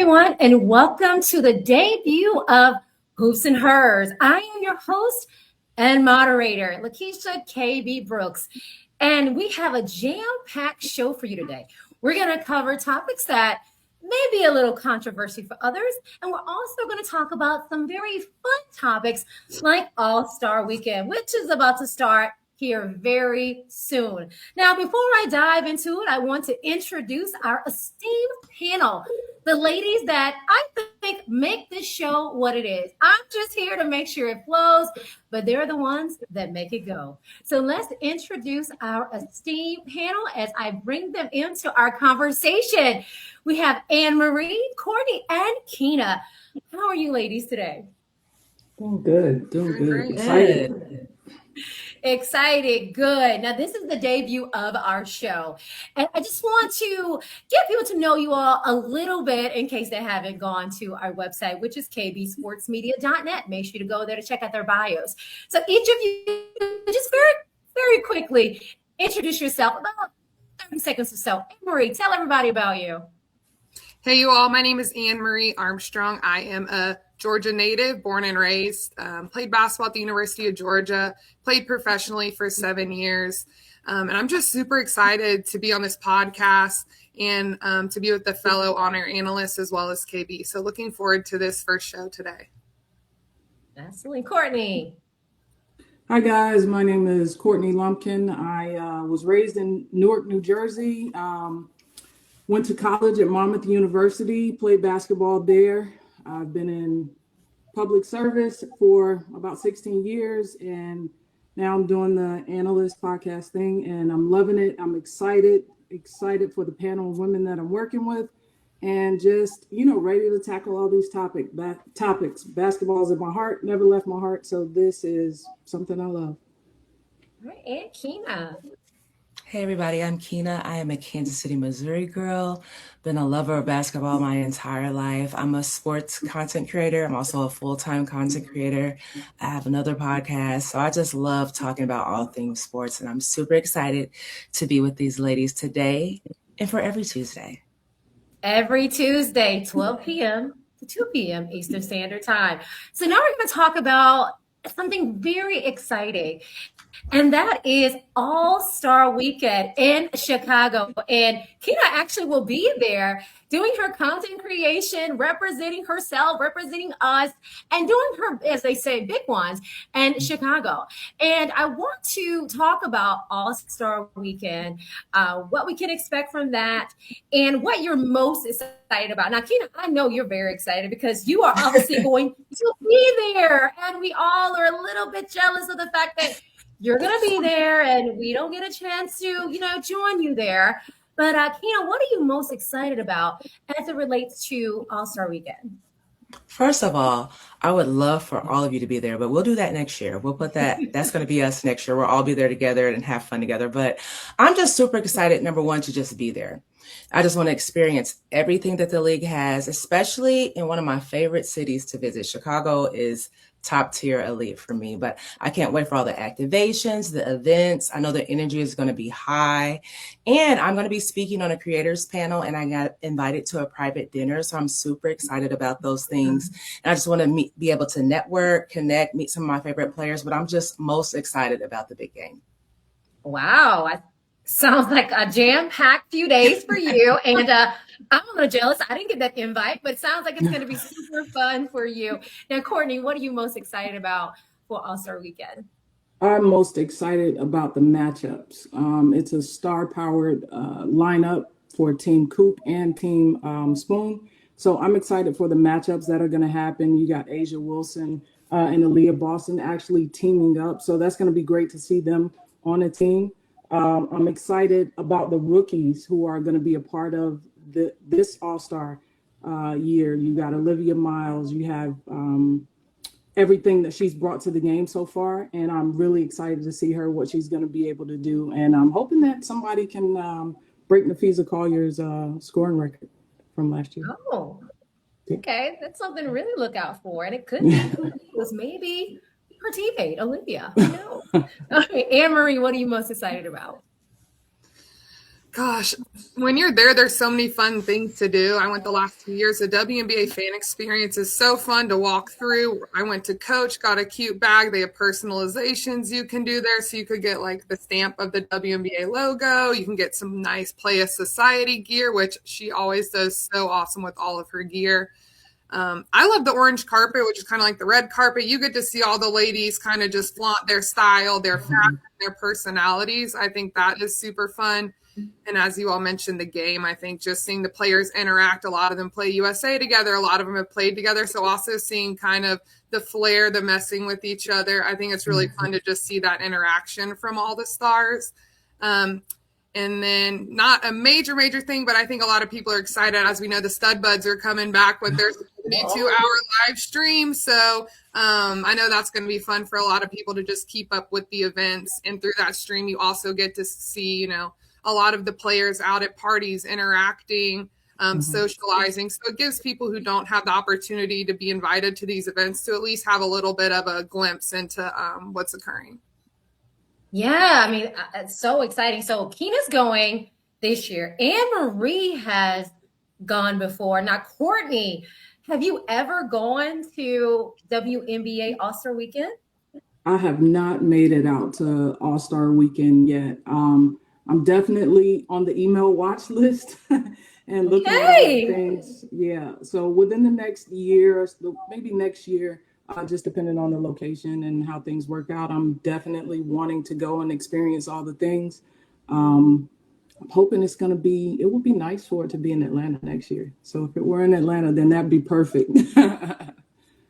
everyone, and welcome to the debut of Hoops and Hers. I am your host and moderator, Lakeisha KB Brooks, and we have a jam-packed show for you today. We're going to cover topics that may be a little controversial for others, and we're also going to talk about some very fun topics like All-Star Weekend, which is about to start here very soon. Now, before I dive into it, I want to introduce our esteemed panel, the ladies that I think make this show what it is. I'm just here to make sure it flows, but they're the ones that make it go. So let's introduce our esteemed panel as I bring them into our conversation. We have Anne Marie, Courtney, and Keena. How are you ladies today? Doing good. Excited. Excited. Good. Now, this is the debut of our show. And I just want to get people to know you all a little bit in case they haven't gone to our website, which is kbsportsmedia.net. Make sure to go there to check out their bios. So each of you, just very, very quickly, introduce yourself, about 30 seconds or so. Anne-Marie, tell everybody about you. Hey, you all. My name is Anne-Marie Armstrong. I am a Georgia native, born and raised, played basketball at the University of Georgia, played professionally for 7 years. And I'm just super excited to be on this podcast and to be with the fellow on-air analysts as well as KB. So looking forward to this first show today. Absolutely. Courtney. Hi, guys. My name is Courtney Lumpkin. I was raised in Newark, New Jersey. Went to college at Monmouth University, played basketball there. I've been in public service for about 16 years, and now I'm doing the analyst podcast thing, and I'm loving it. I'm excited for the panel of women that I'm working with, and just, ready to tackle all these topics. Basketball's in my heart, never left my heart, so this is something I love. All right, and Keena. Hey everybody, I'm Keena. I am a Kansas City, Missouri girl. Been a lover of basketball my entire life. I'm a sports content creator. I'm also a full-time content creator. I have another podcast. So I just love talking about all things sports. And I'm super excited to be with these ladies today and for every Tuesday. Every Tuesday, 12 p.m. to 2 p.m. Eastern Standard Time. So now we're going to talk about something very exciting. And that is All-Star Weekend in Chicago. And Keena actually will be there doing her content creation, representing herself, representing us, and doing her, as they say, big ones in Chicago. And I want to talk about All-Star Weekend, what we can expect from that, and what you're most excited about. Now, Keena, I know you're very excited because you are obviously going to be there. And we all are a little bit jealous of the fact that you're going to be there and we don't get a chance to, join you there. But Keena, what are you most excited about as it relates to All-Star Weekend? First of all, I would love for all of you to be there, but we'll do that next year. We'll put that's going to be us next year. We'll all be there together and have fun together. But I'm just super excited, number one, to just be there. I just want to experience everything that the league has, especially in one of my favorite cities to visit. Chicago is top tier elite for me, but I can't wait for all the activations, the events. I know the energy is going to be high, and I'm going to be speaking on a creators panel, and I got invited to a private dinner. So I'm super excited about those things. And I just want to be able to network, connect, meet some of my favorite players, but I'm just most excited about the big game. Wow. Sounds like a jam-packed few days for you. And I'm a little jealous. I didn't get that invite, but it sounds like it's going to be super fun for you. Now, Courtney, what are you most excited about for All-Star Weekend? I'm most excited about the matchups. It's a star-powered lineup for Team Coop and Team Spoon. So I'm excited for the matchups that are going to happen. You got A'ja Wilson and Aaliyah Boston actually teaming up. So that's going to be great to see them on a team. I'm excited about the rookies who are going to be a part of this All-Star year. You got Olivia Miles. You have everything that she's brought to the game so far. And I'm really excited to see her, what she's going to be able to do. And I'm hoping that somebody can break Nafisa Collier's scoring record from last year. Oh, okay. That's something to really look out for. And it could be maybe her teammate, Olivia. Who knows? All right, Anne-Marie, what are you most excited about? Gosh, when you're there, there's so many fun things to do. I went the last 2 years. The WNBA fan experience is so fun to walk through. I went to Coach, got a cute bag. They have personalizations you can do there. So you could get like the stamp of the WNBA logo. You can get some nice Playa Society gear, which she always does so awesome with all of her gear. I love the orange carpet, which is kind of like the red carpet. You get to see all the ladies kind of just flaunt their style, their fashion, their personalities. I think that is super fun. And as you all mentioned, the game, I think just seeing the players interact, a lot of them play USA together. A lot of them have played together. So also seeing kind of the flair, the messing with each other. I think it's really fun to just see that interaction from all the stars. And then not a major thing, but I think a lot of people are excited. As we know, the Stud Buds are coming back with their 2-hour live stream. So I know that's going to be fun for a lot of people to just keep up with the events. And through that stream, you also get to see, a lot of the players out at parties interacting, socializing. So it gives people who don't have the opportunity to be invited to these events to at least have a little bit of a glimpse into what's occurring. Yeah, I mean, it's so exciting. So Keena's going this year. Anne-Marie has gone before. Now, Courtney, have you ever gone to WNBA All-Star Weekend? I have not made it out to All-Star Weekend yet. I'm definitely on the email watch list and looking at things. Yeah. So within the next year, maybe next year, just depending on the location and how things work out, I'm definitely wanting to go and experience all the things. I'm hoping it will be nice for it to be in Atlanta next year. So if it were in Atlanta, then that'd be perfect.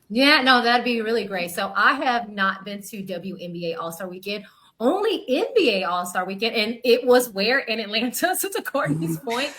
Yeah, no, that'd be really great. So I have not been to WNBA All-Star Weekend, only NBA All-Star Weekend, and it was where in Atlanta. So to Courtney's point,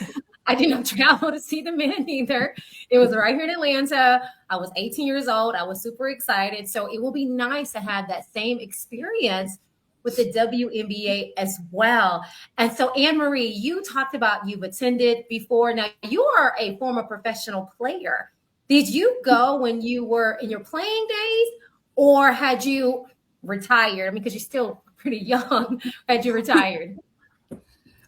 I did not travel to see the men either. It was right here in Atlanta. I was 18 years old. I was super excited. So it will be nice to have that same experience with the WNBA as well. And so Anne-Marie, you talked about you've attended before. Now you are a former professional player. Did you go when you were in your playing days, or had you retired? I mean, because you're still pretty young. Had you retired?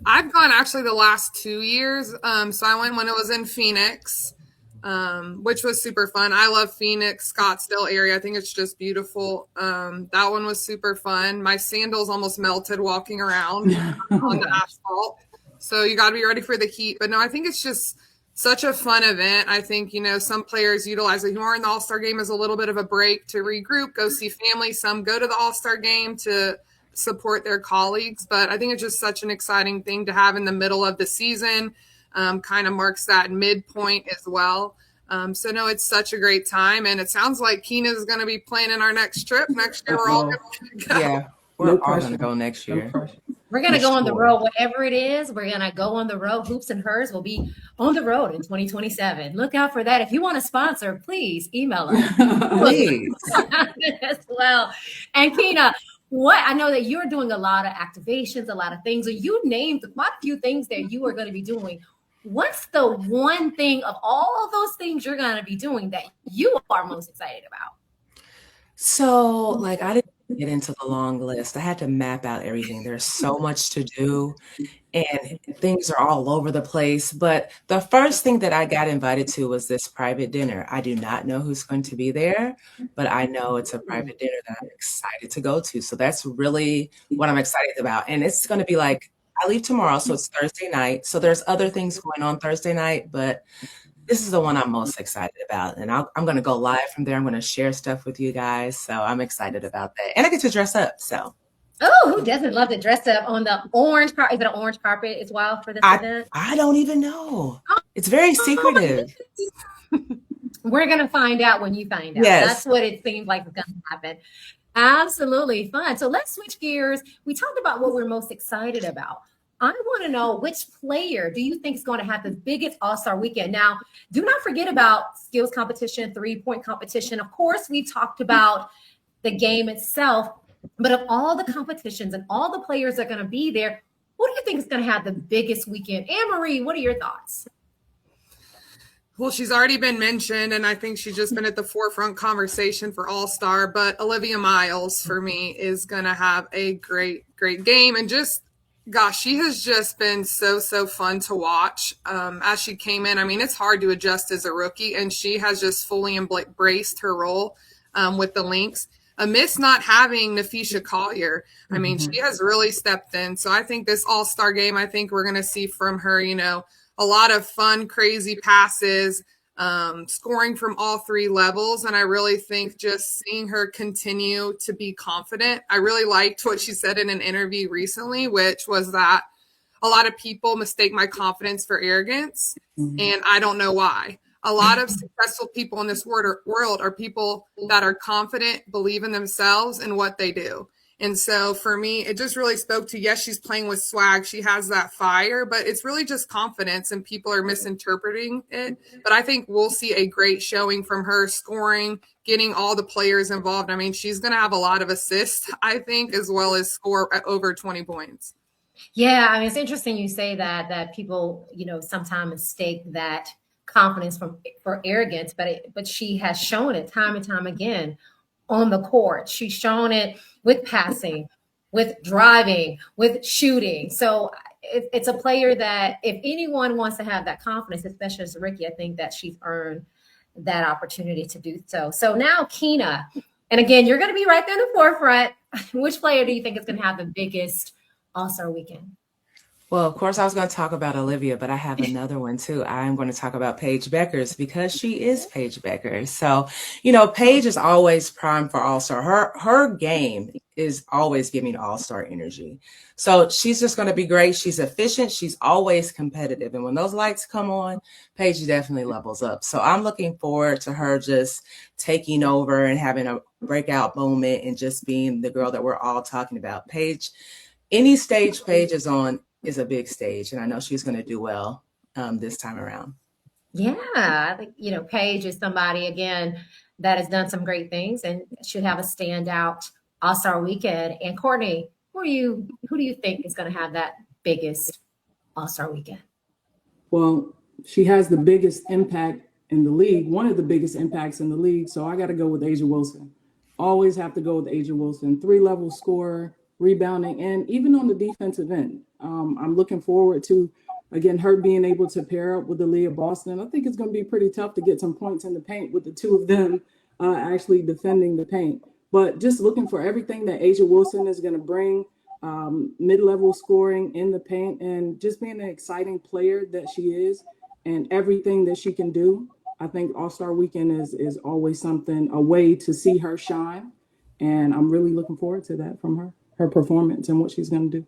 I've gone actually the last 2 years. So I went when it was in Phoenix, which was super fun. I love Phoenix, Scottsdale area. I think it's just beautiful. That one was super fun. My sandals almost melted walking around on the asphalt. So you got to be ready for the heat. But no, I think it's just such a fun event. I think, some players utilize it who are in the All-Star game as a little bit of a break to regroup, go see family. Some go to the All-Star game to support their colleagues. But I think it's just such an exciting thing to have in the middle of the season. Kind of marks that midpoint as well. So no, it's such a great time. And it sounds like Keena is going to be planning our next trip. Next year, we're all going to go. Yeah, we're all going to go next year. We're going to go on the road, whatever it is. We're going to go on the road. Hoops and Hers will be on the road in 2027. Look out for that. If you want to sponsor, please email us. Please. As well. And Keena, I know that you're doing a lot of activations, a lot of things. And you named quite a few things that you are going to be doing. What's the one thing of all of those things you're going to be doing that you are most excited about? So, I didn't get into the long list. I had to map out everything. There's so much to do and things are all over the place. But the first thing that I got invited to was this private dinner. I do not know who's going to be there, but I know it's a private dinner that I'm excited to go to. So that's really what I'm excited about. And it's going to be I leave tomorrow, so it's Thursday night. So there's other things going on Thursday night, but this is the one I'm most excited about. And I'm going to go live from there. I'm going to share stuff with you guys. So I'm excited about that. And I get to dress up. So. Oh, who doesn't love to dress up on the orange carpet? Is it an orange carpet as well for this event? I don't even know. It's very secretive. We're going to find out when you find out. Yes. That's what it seems like is going to happen. Absolutely fun. So let's switch gears. We talked about what we're most excited about. I want to know, which player do you think is going to have the biggest All-Star weekend? Now, do not forget about skills competition, three-point competition. Of course, we talked about the game itself, but of all the competitions and all the players that are going to be there, who do you think is going to have the biggest weekend? Anne-Marie, what are your thoughts? Well, she's already been mentioned, and I think she's just been at the forefront conversation for All-Star, but Olivia Miles, for me, is going to have a great, great game. And just Gosh, she has just been so fun to watch. As she came in, I mean, it's hard to adjust as a rookie, and she has just fully embraced her role with the Lynx. Amidst not having Nafisha Collier, I mean, she has really stepped in. So I think this All-Star game, I think we're going to see from her, a lot of fun, crazy passes, scoring from all three levels. And I really think just seeing her continue to be confident. I really liked what she said in an interview recently, which was that a lot of people mistake my confidence for arrogance, and I don't know why. A lot of successful people in this world are people that are confident, believe in themselves and what they do. And so for me, it just really spoke to, yes, she's playing with swag. She has that fire, but it's really just confidence, and people are misinterpreting it. But I think we'll see a great showing from her, scoring, getting all the players involved. I mean, she's going to have a lot of assists, I think, as well as score at over 20 points. Yeah, I mean, it's interesting you say that people, sometimes mistake that confidence for arrogance, but she has shown it time and time again on the court. She's shown it with passing, with driving, with shooting. So it's a player that if anyone wants to have that confidence, especially as a rookie, I think that she's earned that opportunity to do so. So now Keena, and again, you're going to be right there in the forefront. Which player do you think is going to have the biggest All-Star weekend? Well, of course, I was going to talk about Olivia, but I have another one too. I'm going to talk about Paige Beckers because she is Paige Beckers. So, Paige is always primed for All-Star. Her game is always giving All-Star energy. So she's just going to be great. She's efficient. She's always competitive. And when those lights come on, Paige definitely levels up. So I'm looking forward to her just taking over and having a breakout moment and just being the girl that we're all talking about. Paige, any stage Paige is on is a big stage, and I know she's going to do well this time around. Yeah, I think, Paige is somebody, again, that has done some great things and should have a standout All-Star weekend. And Courtney, who do you think is going to have that biggest All-Star weekend? Well, she has the biggest impact in the league, one of the biggest impacts in the league. So I got to go with A'ja Wilson. Always have to go with A'ja Wilson. 3-level scorer, rebounding, and even on the defensive end. I'm looking forward to, again, her being able to pair up with Aaliyah Boston. I think it's going to be pretty tough to get some points in the paint with the two of them actually defending the paint. But just looking for everything that A'ja Wilson is going to bring, mid-level scoring in the paint, and just being an exciting player that she is and everything that she can do. I think All-Star Weekend is always something, a way to see her shine. And I'm really looking forward to that from her performance and what she's going to do.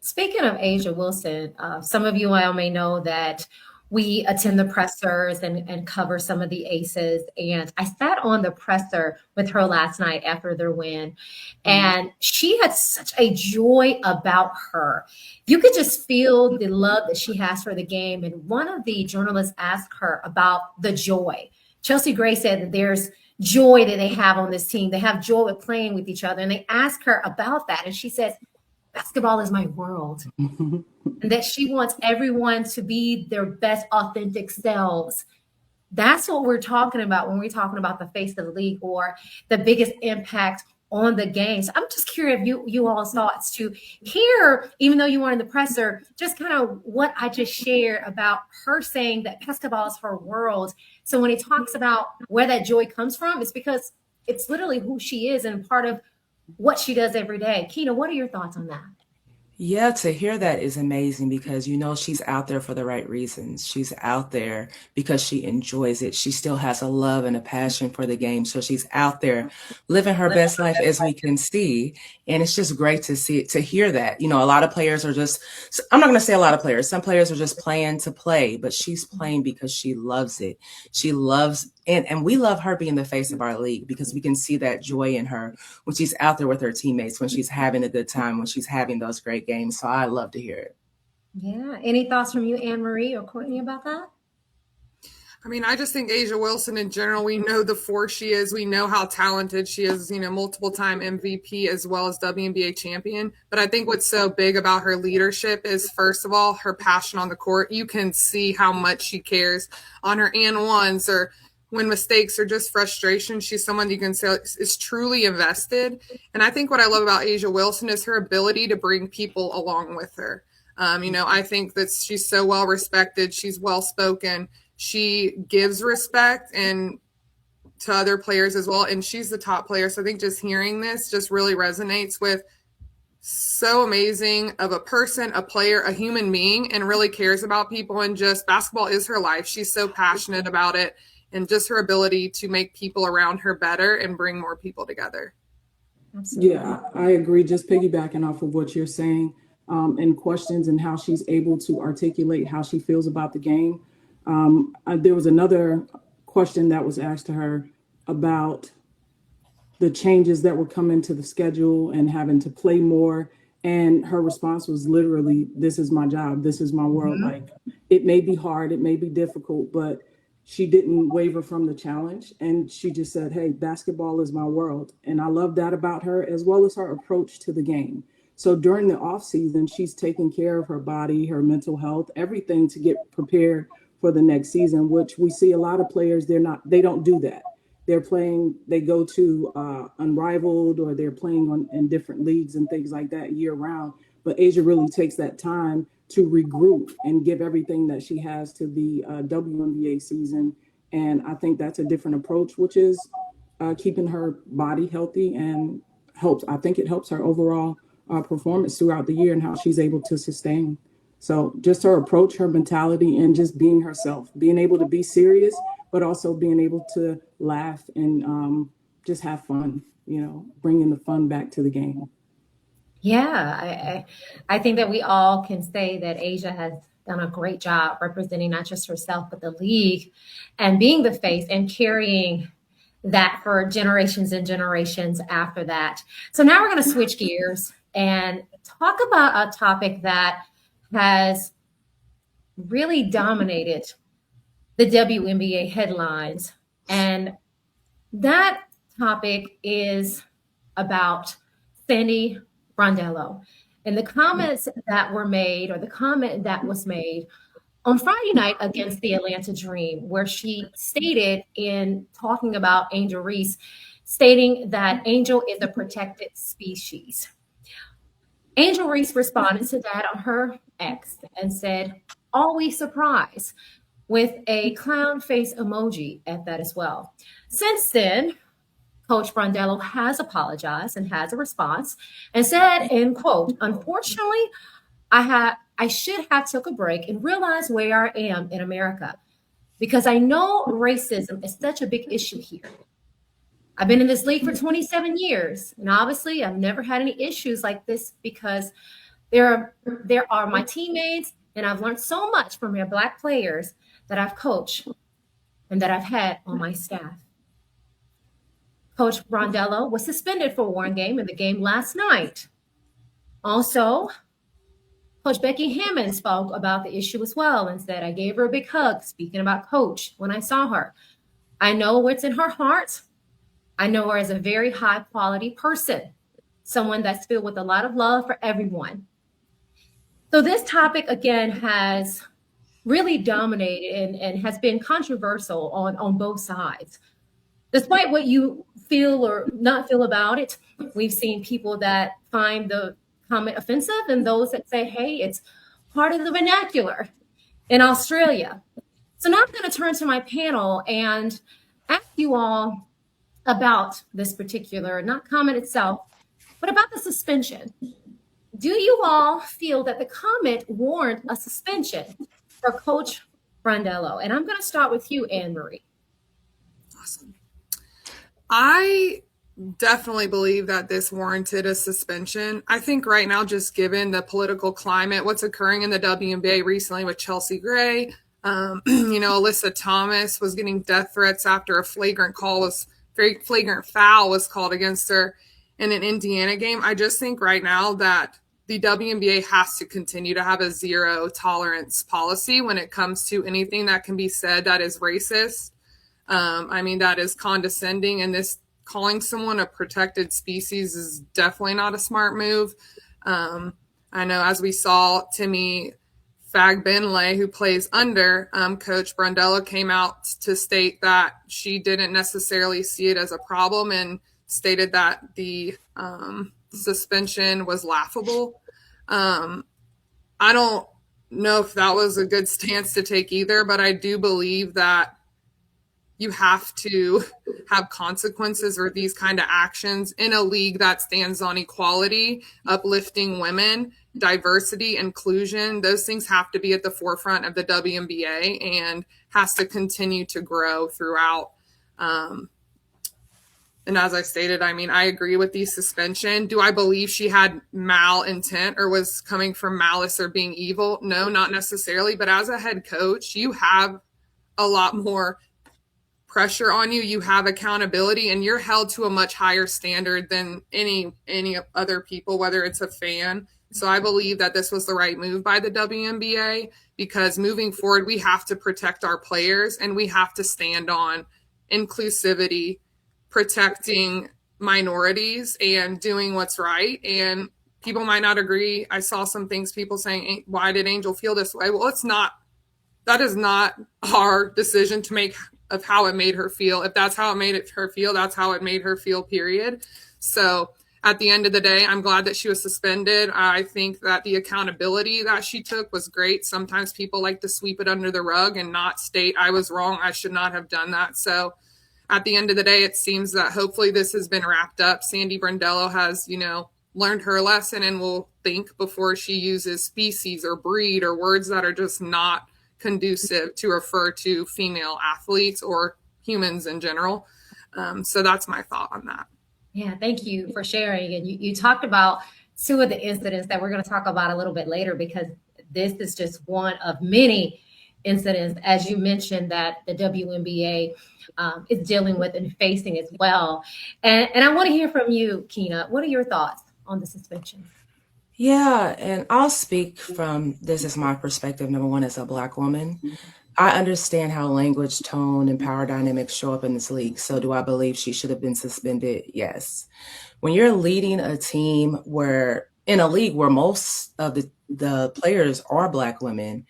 Speaking of A'ja Wilson, some of you all may know that we attend the pressers and cover some of the aces. And I sat on the presser with her last night after their win. And she had such a joy about her. You could just feel the love that she has for the game. And one of the journalists asked her about the joy. Chelsea Gray said that there's joy that they have on this team. They have joy with playing with each other. And they asked her about that. And she says, basketball is my world. And that she wants everyone to be their best authentic selves. That's what we're talking about when we're talking about the face of the league or the biggest impact on the game. So I'm just curious if you all's thoughts to hear, even though you weren't in the presser, just kind of what I just shared about her saying that basketball is her world. So when he talks about where that joy comes from, it's because it's literally who she is and part of what she does every day. Keena, what are your thoughts on that? Yeah, to hear that is amazing because she's out there for the right reasons. She's out there because she enjoys it. She still has a love and a passion for the game. So she's out there living her best life as we can see. And it's just great to hear that. A lot of players are just, I'm not going to say a lot of players. Some players are just playing to play, but she's playing because she loves it. She loves and we love her being the face of our league because we can see that joy in her when she's out there with her teammates, when she's having a good time, when she's having those great games. So I love to hear it. Yeah. Any thoughts from you, Anne Marie or Courtney, about that? I mean, I just think A'ja Wilson in general, we know the force she is. We know how talented she is, multiple time MVP as well as WNBA champion. But I think what's so big about her leadership is, first of all, her passion on the court. You can see how much she cares on her and ones or when mistakes are just frustration, she's someone you can say is truly invested. And I think what I love about A'ja Wilson is her ability to bring people along with her. I think that she's so well respected. She's well spoken. She gives respect and to other players as well. And she's the top player. So I think just hearing this just really resonates with so amazing of a person, a player, a human being, and really cares about people. And just basketball is her life. She's so passionate about it, and just her ability to make people around her better and bring more people together. Absolutely. Yeah, I agree. Just piggybacking off of what you're saying, and questions and how she's able to articulate how she feels about the game. There was another question that was asked to her about the changes that were coming to the schedule and having to play more. And her response was literally, "This is my job. This is my world." Like, it may be hard, it may be difficult, but she didn't waver from the challenge. And she just said, "Hey, basketball is my world." And I love that about her, as well as her approach to the game. So during the off season, she's taking care of her body, her mental health, everything to get prepared for the next season, which we see a lot of players, they don't do that. They're playing, they go to Unrivaled, or they're playing in different leagues and things like that year round. But A'ja really takes that time to regroup and give everything that she has to the WNBA season. And I think that's a different approach, which is keeping her body healthy, and I think it helps her overall performance throughout the year and how she's able to sustain. So just her approach, her mentality, and just being herself, being able to be serious, but also being able to laugh and just have fun, bringing the fun back to the game. Yeah, I think that we all can say that A'ja has done a great job representing not just herself, but the league, and being the face and carrying that for generations and generations after that. So now we're going to switch gears and talk about a topic that has really dominated the WNBA headlines. And that topic is about Sandy Brondello. And the comments that were made, or the comment that was made on Friday night against the Atlanta Dream, where she stated, in talking about Angel Reese, stating that Angel is a protected species. Angel Reese responded to that on her X and said, "Always surprised," with a clown face emoji at that as well. Since then, Coach Brondello has apologized and has a response and said, in quote, "Unfortunately, I should have took a break and realized where I am in America, because I know racism is such a big issue here. I've been in this league for 27 years, and obviously I've never had any issues like this, because there are my teammates, and I've learned so much from your Black players that I've coached and that I've had on my staff." Coach Brondello was suspended for one game in the game last night. Also, Coach Becky Hammon spoke about the issue as well and said, "I gave her a big hug," speaking about Coach, "when I saw her. I know what's in her heart. I know her as a very high quality person, someone that's filled with a lot of love for everyone." So this topic, again, has really dominated and has been controversial on both sides. Despite what you feel or not feel about it, we've seen people that find the comment offensive and those that say, "Hey, it's part of the vernacular in Australia." So now I'm going to turn to my panel and ask you all about this particular, not comment itself, but about the suspension. Do you all feel that the comment warrant a suspension for Coach Brondello? And I'm going to start with you, Anne Marie. Awesome. I definitely believe that this warranted a suspension. I think right now, just given the political climate, what's occurring in the WNBA recently with Chelsea Gray, Alyssa Thomas was getting death threats after a very flagrant foul was called against her in an Indiana game. I just think right now that the WNBA has to continue to have a zero tolerance policy when it comes to anything that can be said that is racist. That is condescending, and this calling someone a protected species is definitely not a smart move. I know, as we saw, Timmy Spagbenley, who plays under Coach Brundello, came out to state that she didn't necessarily see it as a problem and stated that the suspension was laughable. I don't know if that was a good stance to take either, but I do believe that you have to have consequences for these kind of actions in a league that stands on equality, uplifting women, diversity, inclusion. Those things have to be at the forefront of the WNBA and has to continue to grow throughout. And as I stated, I mean, I agree with the suspension. Do I believe she had malintent or was coming from malice or being evil? No, not necessarily. But as a head coach, you have a lot more pressure on you. You have accountability, and you're held to a much higher standard than any other people, whether it's a fan. So I believe that this was the right move by the WNBA, because moving forward, we have to protect our players and we have to stand on inclusivity, protecting minorities, and doing what's right. And people might not agree. I saw some things, people saying, why did Angel feel this way? Well, that is not our decision to make of how it made her feel. If that's how it made her feel, that's how it made her feel, period. So at the end of the day, I'm glad that she was suspended. I think that the accountability that she took was great. Sometimes people like to sweep it under the rug and not state, I was wrong, I should not have done that. So at the end of the day, it seems that hopefully this has been wrapped up. Sandy Brundello has, learned her lesson and will think before she uses species or breed or words that are just not conducive to refer to female athletes or humans in general. So that's my thought on that. Yeah, thank you for sharing. And you talked about two of the incidents that we're going to talk about a little bit later, because this is just one of many incidents, as you mentioned, that the WNBA is dealing with and facing as well. And I want to hear from you, Keena. What are your thoughts on the suspension? Yeah, and I'll speak from this as my perspective. Number one, as a Black woman, I understand how language, tone, and power dynamics show up in this league. So do I believe she should have been suspended? Yes. When you're leading a team in a league where most of the players are Black women,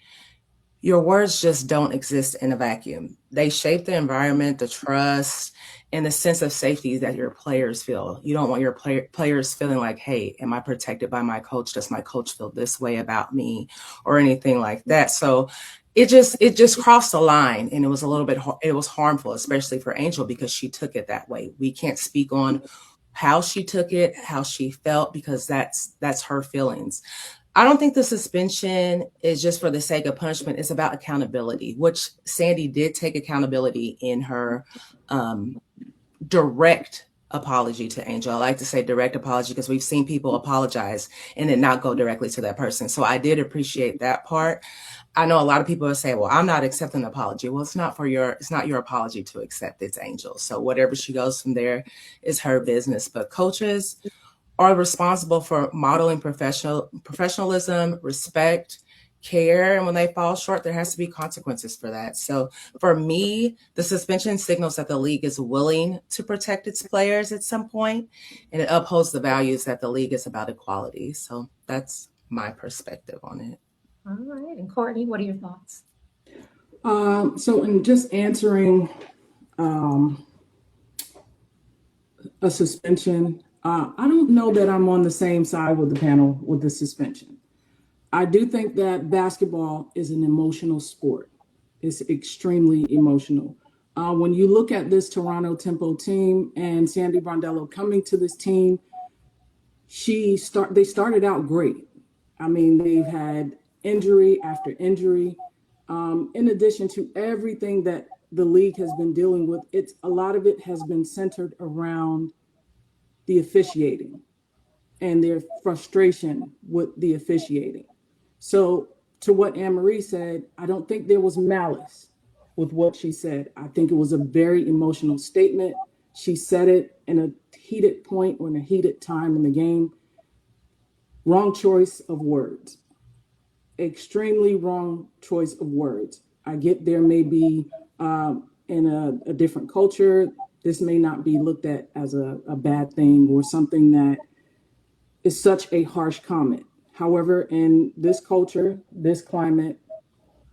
your words just don't exist in a vacuum. They shape the environment, the trust, and the sense of safety that your players feel. You don't want your players feeling like, hey, am I protected by my coach? Does my coach feel this way about me, or anything like that? So it just crossed the line, and it was it was harmful, especially for Angel, because she took it that way. We can't speak on how she took it, how she felt, because that's her feelings. I don't think the suspension is just for the sake of punishment. It's about accountability, which Sandy did take accountability in her direct apology to Angel. I like to say direct apology because we've seen people apologize and then not go directly to that person. So I did appreciate that part. I know a lot of people will say, well, I'm not accepting the apology. Well, it's not your apology to accept. It's Angel. So whatever she goes from there is her business. But coaches are responsible for modeling professionalism, respect, care. And when they fall short, there has to be consequences for that. So for me, the suspension signals that the league is willing to protect its players at some point, and it upholds the values that the league is about equality. So that's my perspective on it. All right. And Courtney, what are your thoughts? So in just answering a suspension, I don't know that I'm on the same side with the panel with the suspension. I do think that basketball is an emotional sport. It's extremely emotional. When you look at this Toronto Tempo team and Sandy Brundello coming to this team, they started out great. I mean, they've had injury after injury. In addition to everything that the league has been dealing with, a lot of it has been centered around the officiating and their frustration with the officiating. So to what Anne-Marie said, I don't think there was malice with what she said. I think it was a very emotional statement. She said it in a heated point or in a heated time in the game. Wrong choice of words. Extremely wrong choice of words. I get there may be in a different culture, this may not be looked at as a bad thing or something that is such a harsh comment. However, in this culture, this climate,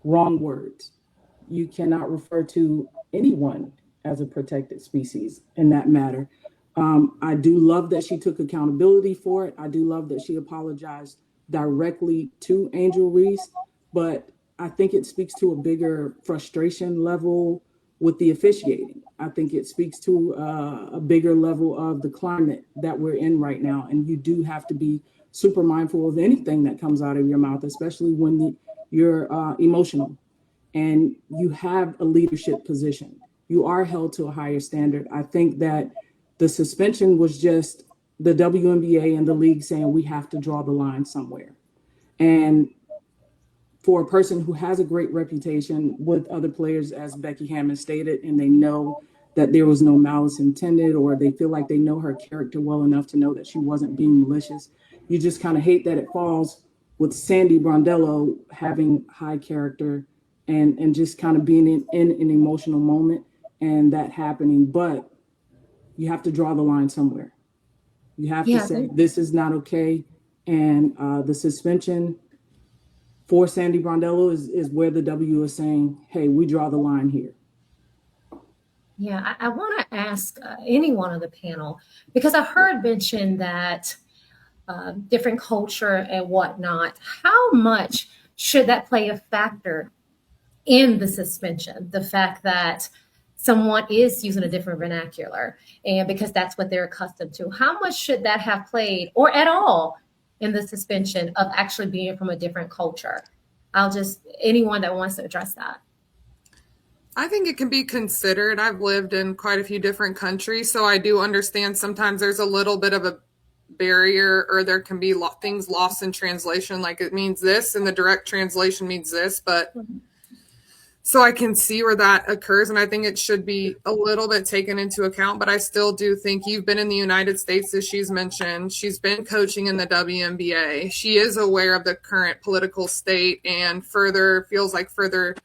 wrong words. You cannot refer to anyone as a protected species in that matter. I do love that she took accountability for it. I do love that she apologized directly to Angel Reese, but I think it speaks to a bigger frustration level with the officiating. I think it speaks to a bigger level of the climate that we're in right now. And you do have to be super mindful of anything that comes out of your mouth, especially when you're emotional and you have a leadership position. You are held to a higher standard. I think that the suspension was just the WNBA and the league saying we have to draw the line somewhere. And for a person who has a great reputation with other players, as Becky Hammon stated, and they know that there was no malice intended, or they feel like they know her character well enough to know that she wasn't being malicious, you just kind of hate that it falls with Sandy Brondello having high character and just kind of being in an emotional moment and that happening. But you have to draw the line somewhere. You have to say, this is not okay. And the suspension for Sandy Brondello is where the W is saying, hey, we draw the line here. Yeah, I want to ask anyone on the panel, because I heard mention that different culture and whatnot, how much should that play a factor in the suspension? The fact that someone is using a different vernacular, and because that's what they're accustomed to, how much should that have played, or at all, in the suspension of actually being from a different culture? Anyone that wants to address that. I think it can be considered. I've lived in quite a few different countries, so I do understand sometimes there's a little bit of a barrier, or there can be things lost in translation, like it means this and the direct translation means this, but so I can see where that occurs, and I think it should be a little bit taken into account. But I still do think, you've been in the United States, as she's mentioned. She's been coaching in the WNBA. She is aware of the current political state, and feels like further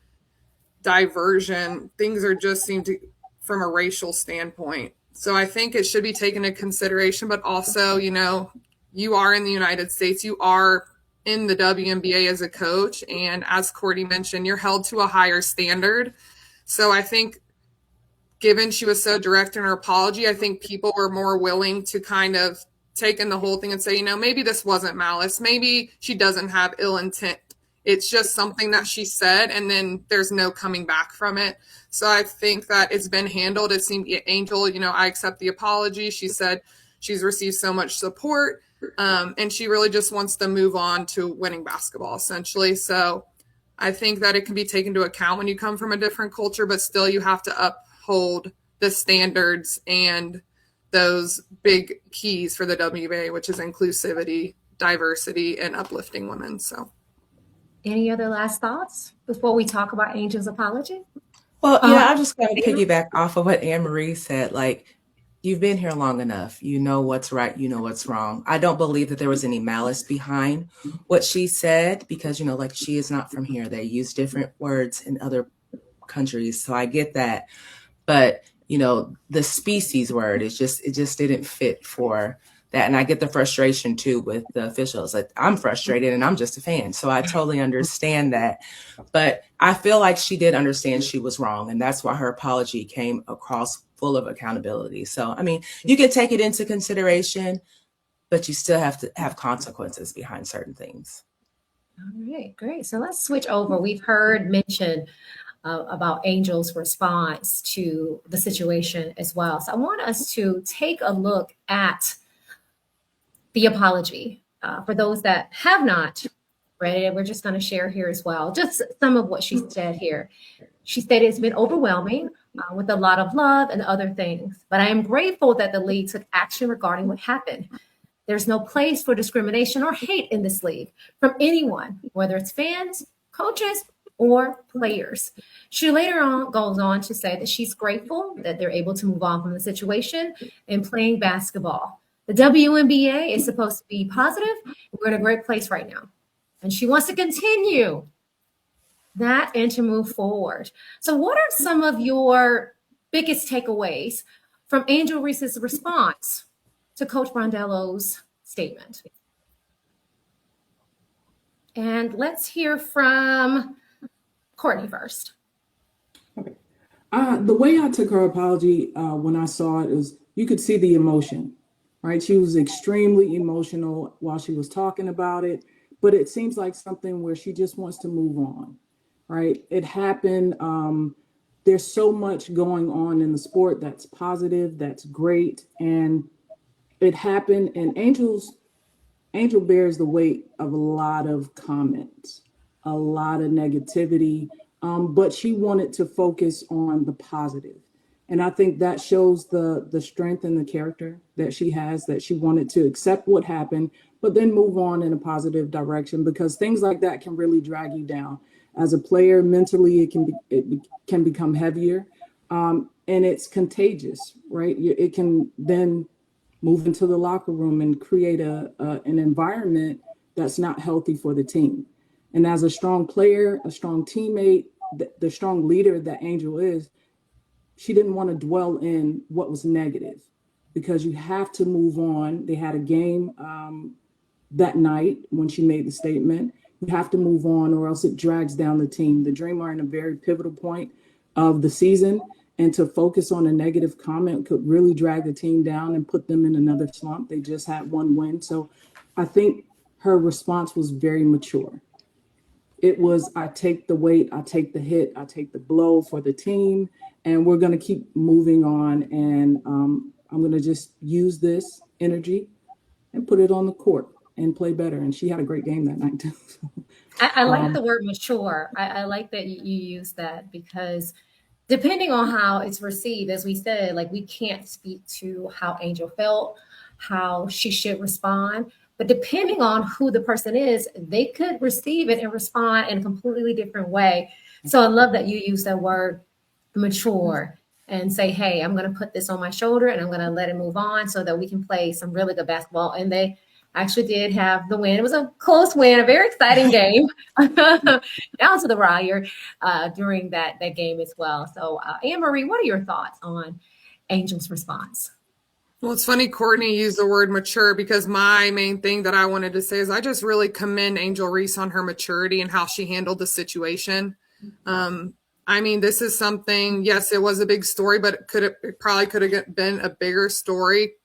diversion. Things are just seem to, from a racial standpoint. So I think it should be taken into consideration. But also, you are in the United States. You are in the WNBA as a coach, and as Courtney mentioned, you're held to a higher standard. So I think, given she was so direct in her apology, I think people were more willing to kind of take in the whole thing and say, maybe this wasn't malice, maybe she doesn't have ill intent, it's just something that she said, and then there's no coming back from it. So I think that it's been handled. It seemed, Angel, I accept the apology. She said she's received so much support. And she really just wants to move on to winning basketball, essentially. So I think that it can be taken into account when you come from a different culture, but still you have to uphold the standards and those big keys for the WNBA, which is inclusivity, diversity, and uplifting women. So, any other last thoughts before we talk about Angel's apology? Well, I'm just going to piggyback off of what Anne Marie said. You've been here long enough. You know what's right. You know what's wrong. I don't believe that there was any malice behind what she said, because, she is not from here. They use different words in other countries. So I get that. But, the species word, it just didn't fit for that. And I get the frustration too with the officials. I'm frustrated and I'm just a fan. So I totally understand that. But I feel like she did understand she was wrong. And that's why her apology came across full of accountability. So, you can take it into consideration, but you still have to have consequences behind certain things. All right, great. So let's switch over. We've heard mention about Angel's response to the situation as well. So I want us to take a look at the apology. For those that have not read it, we're just going to share here as well, just some of what she said here. She stated it's been overwhelming with a lot of love and other things, but I am grateful that the league took action regarding what happened. There's no place for discrimination or hate in this league from anyone, whether it's fans, coaches, or players. She later on goes on to say that she's grateful that they're able to move on from the situation and playing basketball. The WNBA is supposed to be positive. We're in a great place right now. And she wants to continue that and to move forward. So what are some of your biggest takeaways from Angel Reese's response to Coach Brondello's statement? And let's hear from Courtney first. The way I took her apology when I saw it is you could see the emotion, right? She was extremely emotional while she was talking about it, but it seems like something where she just wants to move on, right? It happened. There's so much going on in the sport that's positive, that's great, and it happened. And Angel bears the weight of a lot of comments, a lot of negativity, but she wanted to focus on the positive. And I think that shows the strength and the character that she has, that she wanted to accept what happened, but then move on in a positive direction, because things like that can really drag you down. As a player, mentally, it can become heavier, and it's contagious, right? It can then move into the locker room and create an environment that's not healthy for the team. And as a strong player, a strong teammate, the strong leader that Angel is, she didn't want to dwell in what was negative, because you have to move on. They had a game that night when she made the statement. You have to move on, or else it drags down the team. The Dream are in a very pivotal point of the season, and to focus on a negative comment could really drag the team down and put them in another slump. They just had one win. So I think her response was very mature. It was, I take the weight, I take the hit, I take the blow for the team, and we're going to keep moving on. And I'm going to just use this energy and put it on the court and play better. And she had a great game that night too. I like the word mature. I like that you use that, because depending on how it's received, as we said, like, we can't speak to how Angel felt, how she should respond. But depending on who the person is, they could receive it and respond in a completely different way. So I love that you use that word mature and say, hey, I'm going to put this on my shoulder and I'm going to let it move on so that we can play some really good basketball. And they actually did have the win. It was a close win, a very exciting game down to the wire during that game as well. So Anne Marie, what are your thoughts on Angel's response? Well, it's funny Courtney used the word mature, because my main thing that I wanted to say is I just really commend Angel Reese on her maturity and how she handled the situation. I mean, this is something, yes, it was a big story, but it probably could have been a bigger story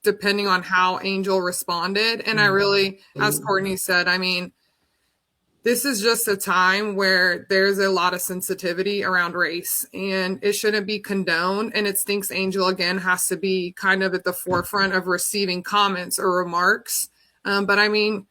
depending on how Angel responded. And I really, as Courtney said, I mean, this is just a time where there's a lot of sensitivity around race, and it shouldn't be condoned. And it stinks Angel, again, has to be kind of at the forefront of receiving comments or remarks. But I mean,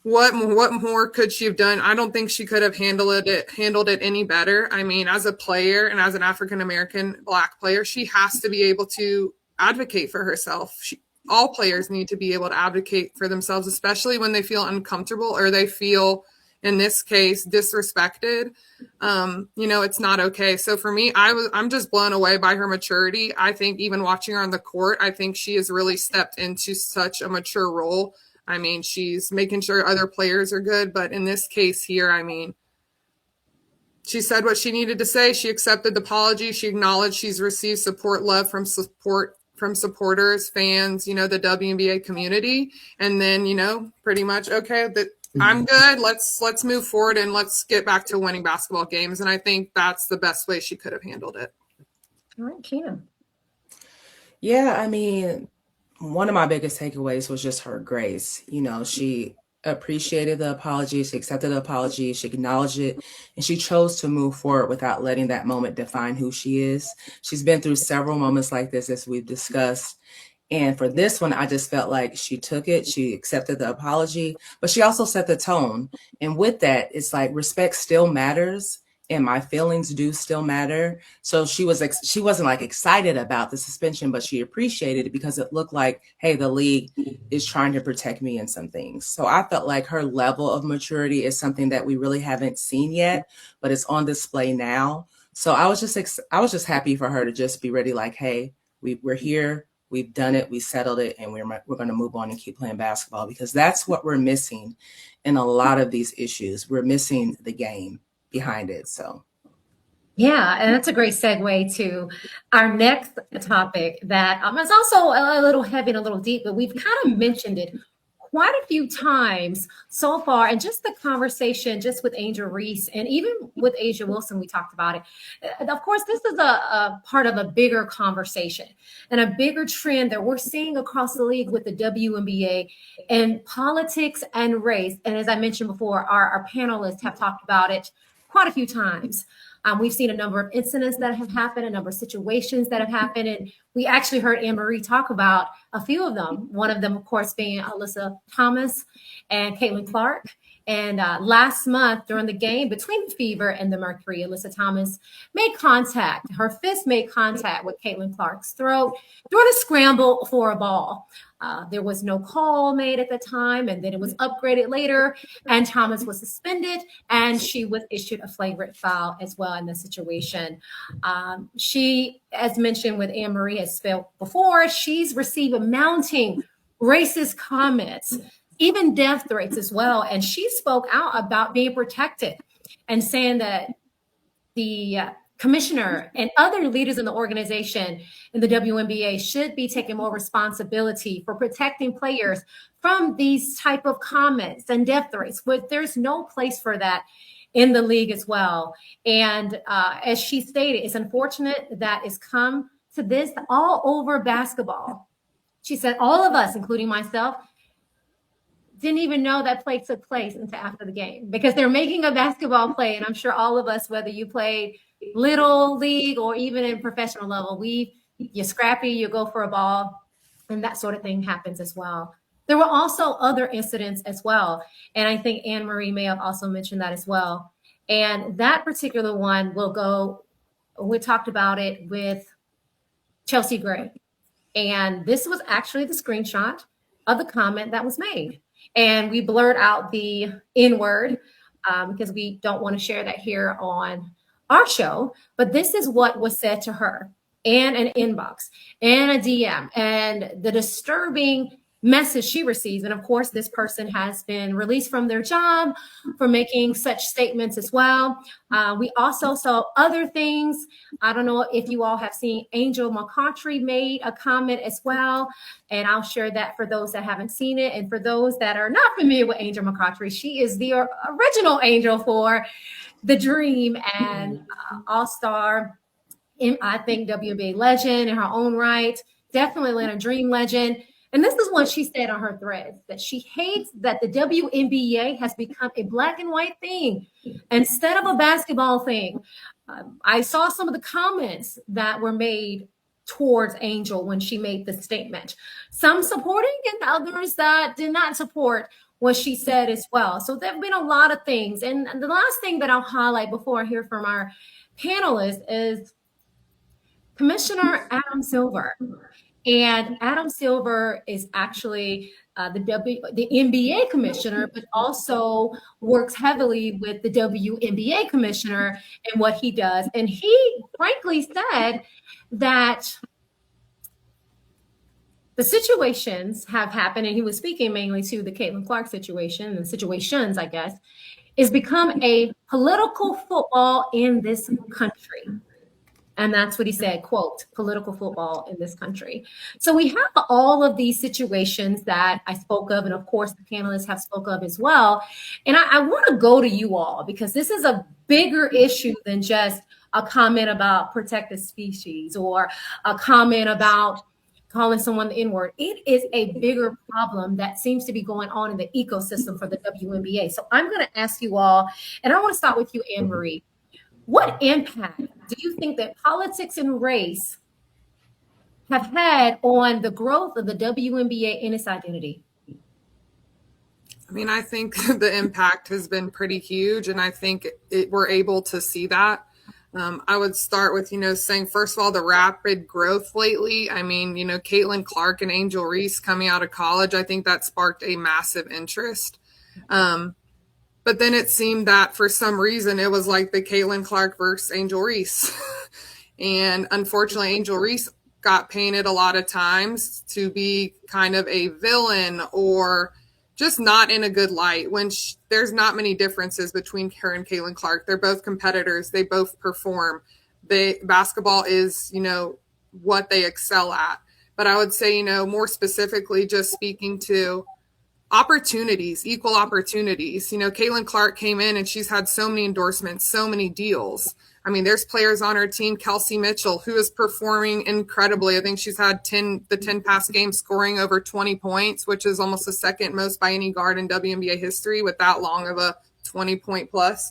what more could she have done? I don't think she could have handled it any better. I mean, as a player and as an African-American Black player, she has to be able to advocate for herself. All players need to be able to advocate for themselves, especially when they feel uncomfortable or they feel, in this case, disrespected. It's not okay. So for me, I'm just blown away by her maturity. I think even watching her on the court, I think she has really stepped into such a mature role. I mean, she's making sure other players are good, but in this case here, I mean, she said what she needed to say. She accepted the apology. She acknowledged she's received love from supporters, fans, the WNBA community. And then, pretty much, okay, I'm good. Let's move forward and let's get back to winning basketball games. And I think that's the best way she could have handled it. All right, Kim. Yeah, I mean, one of my biggest takeaways was just her grace. She appreciated the apology. She accepted the apology. She acknowledged it, and she chose to move forward without letting that moment define who she is. She's been through several moments like this, as we've discussed. And for this one, I just felt like she took it. She accepted the apology, but she also set the tone. And with that, it's like respect still matters, and my feelings do still matter. So she wasn't like excited about the suspension, but she appreciated it because it looked like, hey, the league is trying to protect me in some things. So I felt like her level of maturity is something that we really haven't seen yet, but it's on display now. So I was just happy for her to just be ready, like, hey, we're here. We've done it. We settled it, and we're going to move on and keep playing basketball, because that's what we're missing in a lot of these issues. We're missing the game behind it. So, yeah, and that's a great segue to our next topic that is also a little heavy and a little deep, but we've kind of mentioned it quite a few times so far, and just the conversation just with Angel Reese and even with Asia Wilson, we talked about it. Of course, this is a part of a bigger conversation and a bigger trend that we're seeing across the league with the WNBA and politics and race. And as I mentioned before, our panelists have talked about it quite a few times. We've seen a number of incidents that have happened, a number of situations that have happened, and we actually heard Anne Marie talk about a few of them. One of them, of course, being Alyssa Thomas and Caitlin Clark. And last month during the game between the Fever and the Mercury, Alyssa Thomas made contact. Her fist made contact with Caitlin Clark's throat during a scramble for a ball. There was no call made at the time, and then it was upgraded later, and Thomas was suspended, and she was issued a flagrant foul as well in the situation. She, as mentioned with Anne Marie, has spelled before, she's received mounting racist comments, even death threats as well, and she spoke out about being protected and saying that the commissioner and other leaders in the organization in the WNBA should be taking more responsibility for protecting players from these type of comments and death threats. But there's no place for that in the league as well. And as she stated, it's unfortunate that it's come to this all over basketball. She said, all of us, including myself, didn't even know that play took place until after the game because they're making a basketball play. And I'm sure all of us, whether you played little league or even in professional level, you're scrappy, you go for a ball, and that sort of thing happens as well. There were also other incidents as well. And I think Anne Marie may have also mentioned that as well. And that particular one we talked about it with Chelsea Gray. And this was actually the screenshot of the comment that was made. And we blurred out the N-word because we don't want to share that here on our show. But this is what was said to her in an inbox and a DM and the disturbing message she receives. And of course, this person has been released from their job for making such statements as well. We also saw other things. I don't know if you all have seen Angel McCoughtry made a comment as well. And I'll share that for those that haven't seen it. And for those that are not familiar with Angel McCoughtry, she is the original Angel for The Dream and all-star, I think, WNBA legend in her own right. Definitely Atlanta Dream legend. And this is what she said on her thread, that she hates that the WNBA has become a black and white thing instead of a basketball thing. I saw some of the comments that were made towards Angel when she made the statement. Some supporting and others that did not support what she said as well. So there have been a lot of things. And the last thing that I'll highlight before I hear from our panelists is Commissioner Adam Silver. And Adam Silver is actually the NBA commissioner, but also works heavily with the WNBA commissioner and what he does. And he frankly said that the situations have happened, and he was speaking mainly to the Caitlin Clark situation, and situations, I guess, is become a political football in this country. And that's what he said, quote, political football in this country. So we have all of these situations that I spoke of, and of course the panelists have spoke of as well. And I want to go to you all because this is a bigger issue than just a comment about protected species or a comment about calling someone the N-word. It is a bigger problem that seems to be going on in the ecosystem for the WNBA. So I'm going to ask you all, and I want to start with you, Anne Marie. What impact do you think that politics and race have had on the growth of the WNBA and its identity? I mean, I think the impact has been pretty huge, and I think we're able to see that. I would start with, saying, first of all, the rapid growth lately. I mean, Caitlin Clark and Angel Reese coming out of college, I think that sparked a massive interest. But then it seemed that for some reason it was like the Caitlin Clark versus Angel Reese. And unfortunately, Angel Reese got painted a lot of times to be kind of a villain or just not in a good light when there's not many differences between her and Caitlin Clark. They're both competitors. They both perform. Basketball is, what they excel at. But I would say, more specifically, just speaking to opportunities, equal opportunities. You know, Caitlin Clark came in and she's had so many endorsements, so many deals. I mean, there's players on her team, Kelsey Mitchell, who is performing incredibly. I think she's had the 10 past games scoring over 20 points, which is almost the second most by any guard in WNBA history with that long of a 20-point plus.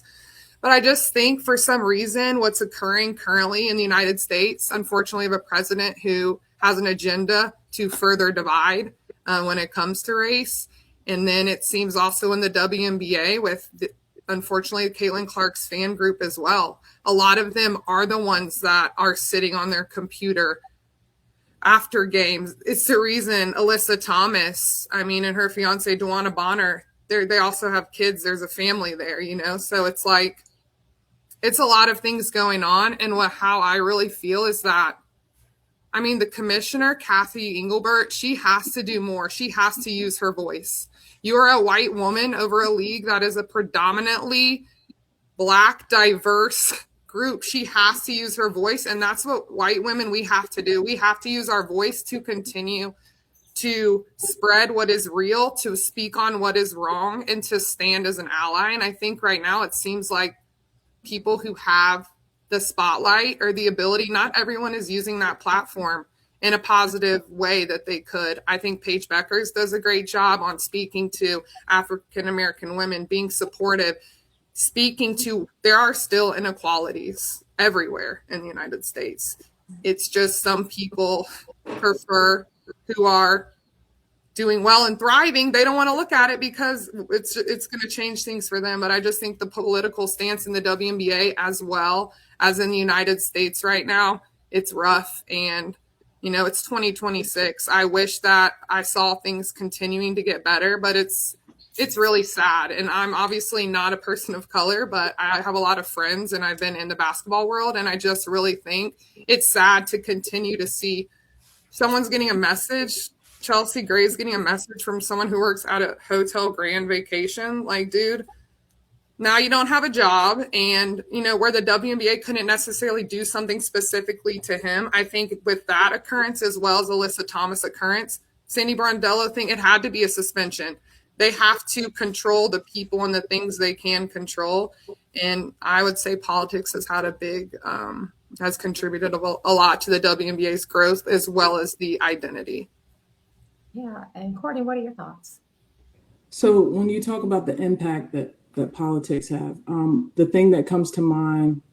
But I just think for some reason what's occurring currently in the United States, unfortunately, we have a president who has an agenda to further divide when it comes to race. And then it seems also in the WNBA with, unfortunately, Caitlin Clark's fan group as well. A lot of them are the ones that are sitting on their computer after games. It's the reason Alyssa Thomas, and her fiance, DeWanna Bonner, they also have kids. There's a family there, you know? So it's like, it's a lot of things going on. And how I really feel is that, the commissioner, Kathy Engelbert, she has to do more. She has to use her voice. You're a white woman over a league that is a predominantly Black, diverse group. She has to use her voice. And that's what white women, we have to do. We have to use our voice to continue to spread what is real, to speak on what is wrong, and to stand as an ally. And I think right now it seems like people who have the spotlight or the ability, not everyone is using that platform in a positive way that they could. I think Paige Beckers does a great job on speaking to African-American women, being supportive, speaking to, there are still inequalities everywhere in the United States. It's just some people prefer, who are doing well and thriving, they don't want to look at it because it's going to change things for them. But I just think the political stance in the WNBA, as well as in the United States right now, it's rough. And, it's 2026. I wish that I saw things continuing to get better, but it's really sad. And I'm obviously not a person of color, but I have a lot of friends and I've been in the basketball world. And I just really think it's sad to continue to see someone's getting a message. Chelsea Gray's getting a message from someone who works at a Hotel Grand Vacation. Like, dude, now you don't have a job. And, where the WNBA couldn't necessarily do something specifically to him, I think with that occurrence, as well as Alyssa Thomas occurrence, Sandy Brondello thing, it had to be a suspension. They have to control the people and the things they can control. And I would say politics has had has contributed a lot to the WNBA's growth, as well as the identity. Yeah. And Courtney, what are your thoughts? So when you talk about the impact that politics have, the thing that comes to mind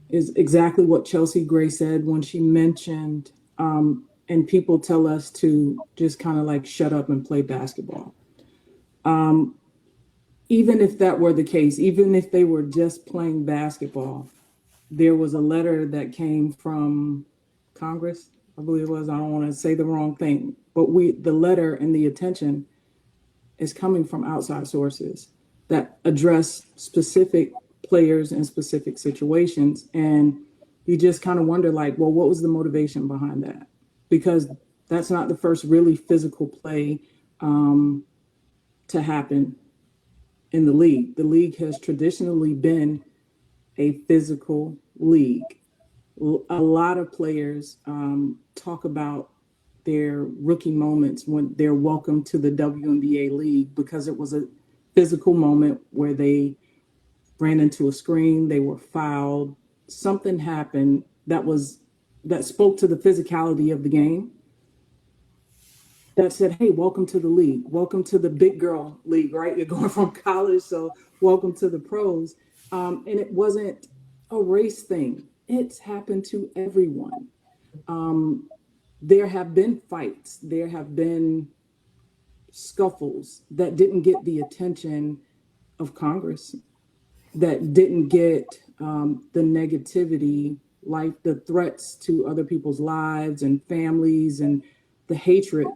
is exactly what Chelsea Gray said when she mentioned, and people tell us to just kind of like shut up and play basketball. Even if that were the case, even if they were just playing basketball, there was a letter that came from Congress, I believe it was. I don't want to say the wrong thing, but the letter and the attention is coming from outside sources that address specific players and specific situations. And you just kind of wonder, like, well, what was the motivation behind that? Because that's not the first really physical play to happen in the league. The league has traditionally been a physical league. A lot of players talk about their rookie moments when they're welcome to the WNBA league, because it was a physical moment where they ran into a screen, they were fouled, something happened that spoke to the physicality of the game, that said, hey, welcome to the league, welcome to the big girl league, right? You're going from college, so welcome to the pros. And it wasn't a race thing. It's happened to everyone. There have been fights, there have been scuffles that didn't get the attention of Congress, that didn't get the negativity, like the threats to other people's lives and families and the hatred.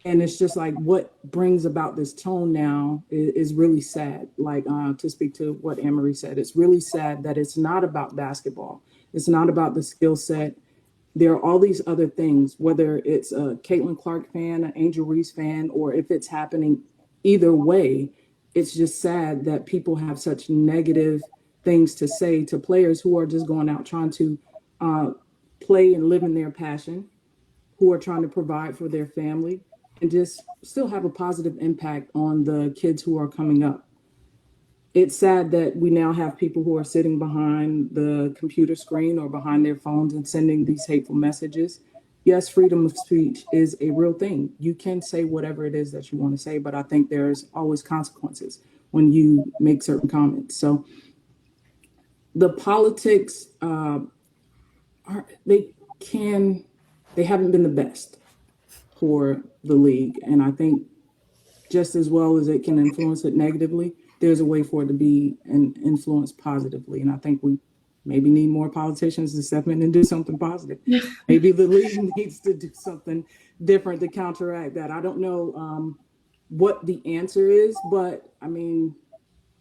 And it's just like, what brings about this tone now is really sad. Like, to speak to what Anne-Marie said, it's really sad that it's not about basketball. It's not about the skill set. There are all these other things, whether it's a Caitlin Clark fan, an Angel Reese fan, or if it's happening either way, it's just sad that people have such negative things to say to players who are just going out trying to play and live in their passion, who are trying to provide for their family, and just still have a positive impact on the kids who are coming up. It's sad that we now have people who are sitting behind the computer screen or behind their phones and sending these hateful messages. Yes, freedom of speech is a real thing. You can say whatever it is that you want to say, but I think there's always consequences when you make certain comments. So the politics they haven't been the best for the league, and I think just as well as it can influence it negatively, there's a way for it to be and influence positively. And I think we maybe need more politicians to step in and do something positive. Maybe the league needs to do something different to counteract that. I don't know what the answer is, but I mean,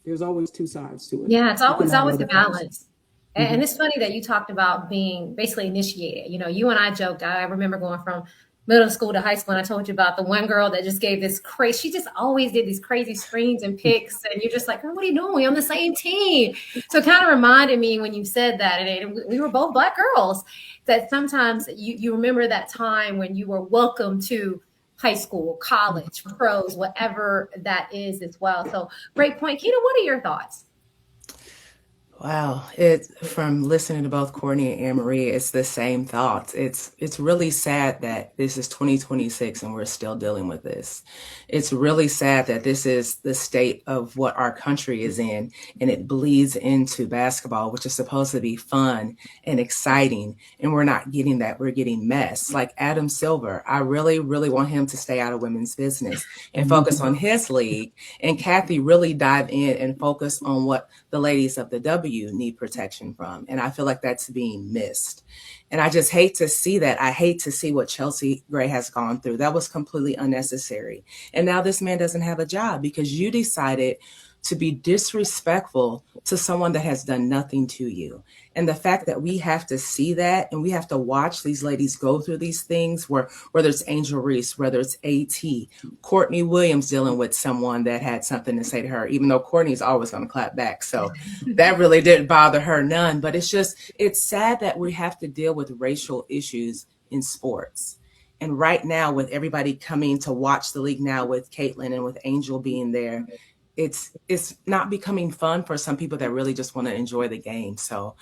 there's always two sides to it. Yeah, it's always You can have always the other parts. balance. And it's funny that you talked about being basically initiated. You know, you and I joked. I remember going from middle school to high school, and I told you about the one girl that just gave this crazy. She just always did these crazy screens and pics, and you're just like, "Girl, what are you doing? We're on the same team." So it kind of reminded me when you said that, and we were both Black girls. That sometimes you remember that time when you were welcome to high school, college, pros, whatever that is as well. So great point, Keita. What are your thoughts? Wow, it from listening to both Courtney and Anne Marie, it's the same thoughts. It's really sad that this is 2026 and we're still dealing with this. It's really sad that this is the state of what our country is in, and it bleeds into basketball, which is supposed to be fun and exciting, and we're not getting that. We're getting mess. Like Adam Silver, I really, really want him to stay out of women's business and focus on his league, and Kathy really dive in and focus on what the ladies of the W need protection from. And I feel like that's being missed. And I just hate to see that. I hate to see what Chelsea Gray has gone through. That was completely unnecessary. And now this man doesn't have a job because you decided to be disrespectful to someone that has done nothing to you. And the fact that we have to see that and we have to watch these ladies go through these things, whether it's Angel Reese, whether it's AT, Courtney Williams dealing with someone that had something to say to her, even though Courtney's always going to clap back. So that really didn't bother her none. But it's sad that we have to deal with racial issues in sports. And right now, with everybody coming to watch the league now, with Caitlin and with Angel being there, it's not becoming fun for some people that really just want to enjoy the game. So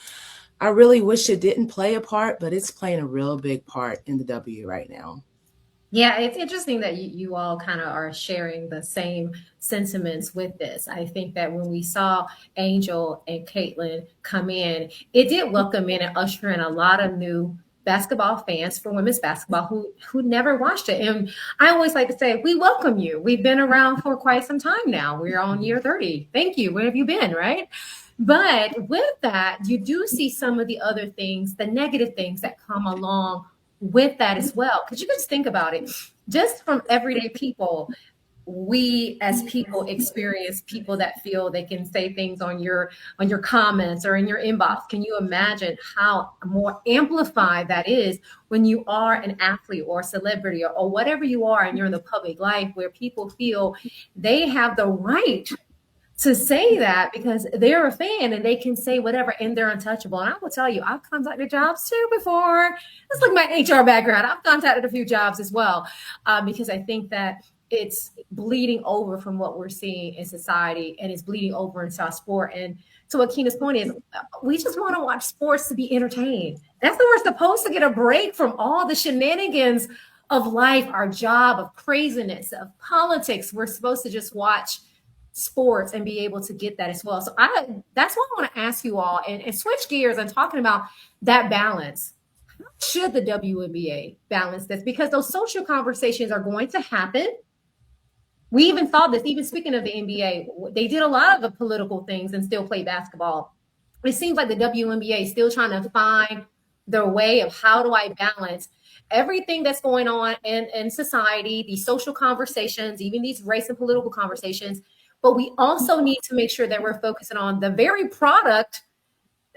I really wish it didn't play a part, but it's playing a real big part in the W right now. Yeah, it's interesting that you all kind of are sharing the same sentiments with this. I think that when we saw Angel and Caitlin come in, it did welcome in and usher in a lot of new basketball fans for women's basketball who never watched it. And I always like to say, we welcome you. We've been around for quite some time now. We're on year 30. Thank you. Where have you been, right? But with that, you do see some of the other things, the negative things that come along with that as well. Because you can just think about it, just from everyday people, we as people experience people that feel they can say things on your comments or in your inbox. Can you imagine how more amplified that is when you are an athlete or a celebrity or whatever you are and you're in the public life, where people feel they have the right to say that because they're a fan and they can say whatever and they're untouchable. And I will tell you, I've contacted jobs too before. Let's look at my HR background. I've contacted a few jobs as well because I think that it's bleeding over from what we're seeing in society, and it's bleeding over into our sport. And so what Keita's point is, we just want to watch sports to be entertained. That's when we're supposed to get a break from all the shenanigans of life, our job, of craziness, of politics. We're supposed to just watch sports and be able to get that as well. So that's why I want to ask you all and switch gears and talking about that balance. How should the WNBA balance this? Because those social conversations are going to happen. We even saw this, even speaking of the NBA, they did a lot of the political things and still play basketball. It seems like the WNBA is still trying to find their way of how do I balance everything that's going on in society, these social conversations, even these race and political conversations. But we also need to make sure that we're focusing on the very product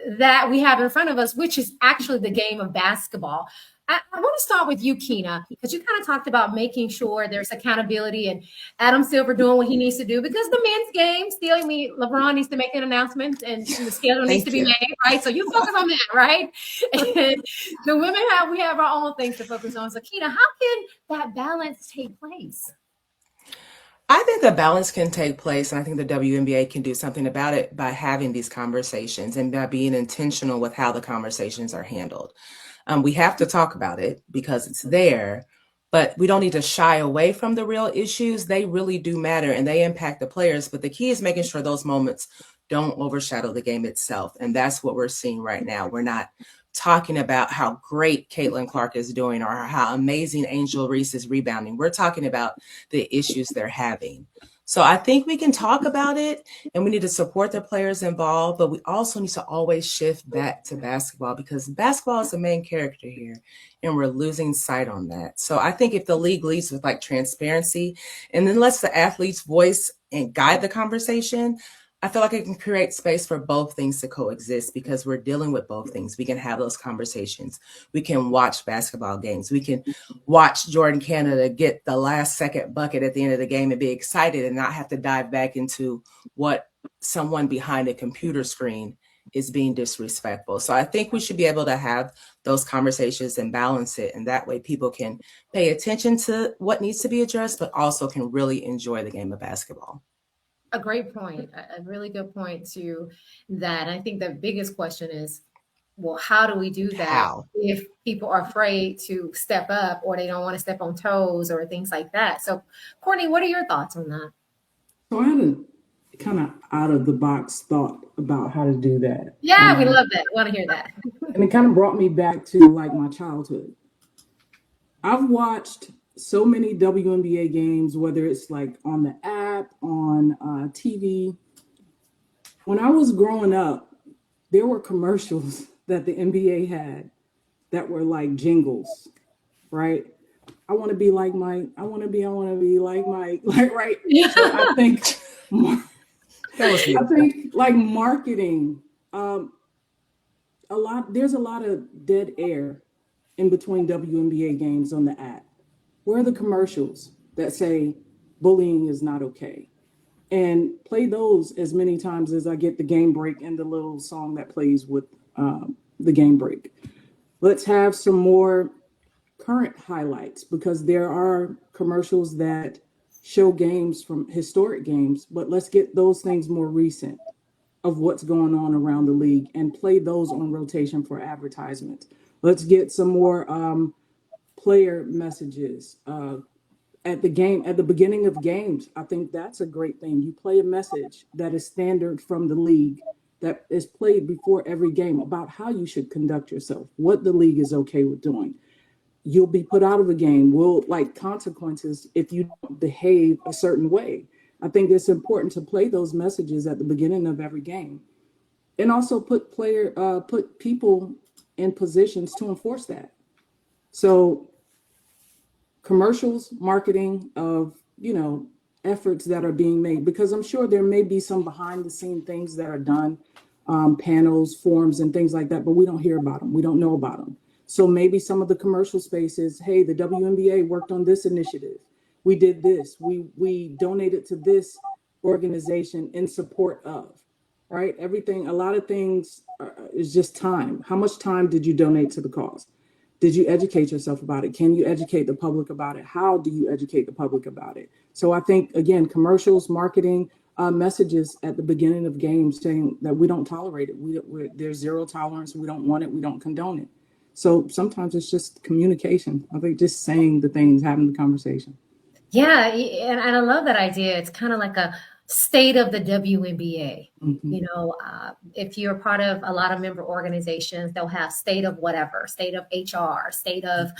that we have in front of us, which is actually the game of basketball. I want to start with you, Keena, because you kind of talked about making sure there's accountability and Adam Silver doing what he needs to do because the men's game still, LeBron needs to make an announcement and the schedule needs to Thank be you. made, right? So you focus on that, right? And the women we have our own things to focus on. So Keena, how can that balance take place? I think the balance can take place, and I think the WNBA can do something about it by having these conversations and by being intentional with how the conversations are handled. We have to talk about it because it's there, but we don't need to shy away from the real issues. They really do matter and they impact the players, but the key is making sure those moments don't overshadow the game itself. And that's what we're seeing right now. We're not talking about how great Caitlin Clark is doing or how amazing Angel Reese is rebounding. We're talking about the issues they're having. So I think we can talk about it and we need to support the players involved, but we also need to always shift back to basketball because basketball is the main character here and we're losing sight on that. So I think if the league leads with like transparency and then lets the athletes voice and guide the conversation, I feel like it can create space for both things to coexist because we're dealing with both things. We can have those conversations. We can watch basketball games. We can watch Jordan Canada get the last second bucket at the end of the game and be excited and not have to dive back into what someone behind a computer screen is being disrespectful. So I think we should be able to have those conversations and balance it. And that way people can pay attention to what needs to be addressed, but also can really enjoy the game of basketball. A great point, a really good point to that. I think the biggest question is, well, how do we do that How? if people are afraid to step up or they don't want to step on toes or things like that? So, Courtney, what are your thoughts on that? So I had a kind of out of the box thought about how to do that. Yeah, we love that. Want to hear that. And it kind of brought me back to like my childhood. I've watched so many WNBA games, whether it's like on the app, on TV. When I was growing up, there were commercials that the NBA had that were like jingles, right? I want to be like Mike. I want to be like Mike. Like, right. So I think, That was I beautiful. think like marketing, there's a lot of dead air in between WNBA games on the app. Where are the commercials that say bullying is not okay? And play those as many times as I get the game break and the little song that plays with the game break. Let's have some more current highlights because there are commercials that show games from historic games, but let's get those things more recent of what's going on around the league and play those on rotation for advertisement. Let's get some more player messages at the beginning of games. I think that's a great thing. You play a message that is standard from the league that is played before every game about how you should conduct yourself, what the league is okay with doing. You'll be put out of a game. Will like consequences if you don't behave a certain way. I think it's important to play those messages at the beginning of every game, and also put people in positions to enforce that. So commercials, marketing of, efforts that are being made, because I'm sure there may be some behind the scene things that are done, panels, forums, and things like that, but we don't hear about them. We don't know about them. So maybe some of the commercial spaces, hey, the WNBA worked on this initiative. We did this. We donated to this organization in support of, right? Everything, a lot of things is just time. How much time did you donate to the cause? Did you educate yourself about it? Can you educate the public about it? How do you educate the public about it? So I think, again, commercials, marketing, messages at the beginning of games saying that we don't tolerate it. There's zero tolerance. We don't want it. We don't condone it. So sometimes it's just communication. I think just saying the things, having the conversation. Yeah, and I love that idea. It's kind of like a state of the WNBA. If you're part of a lot of member organizations, they'll have state of whatever, state of HR, state of,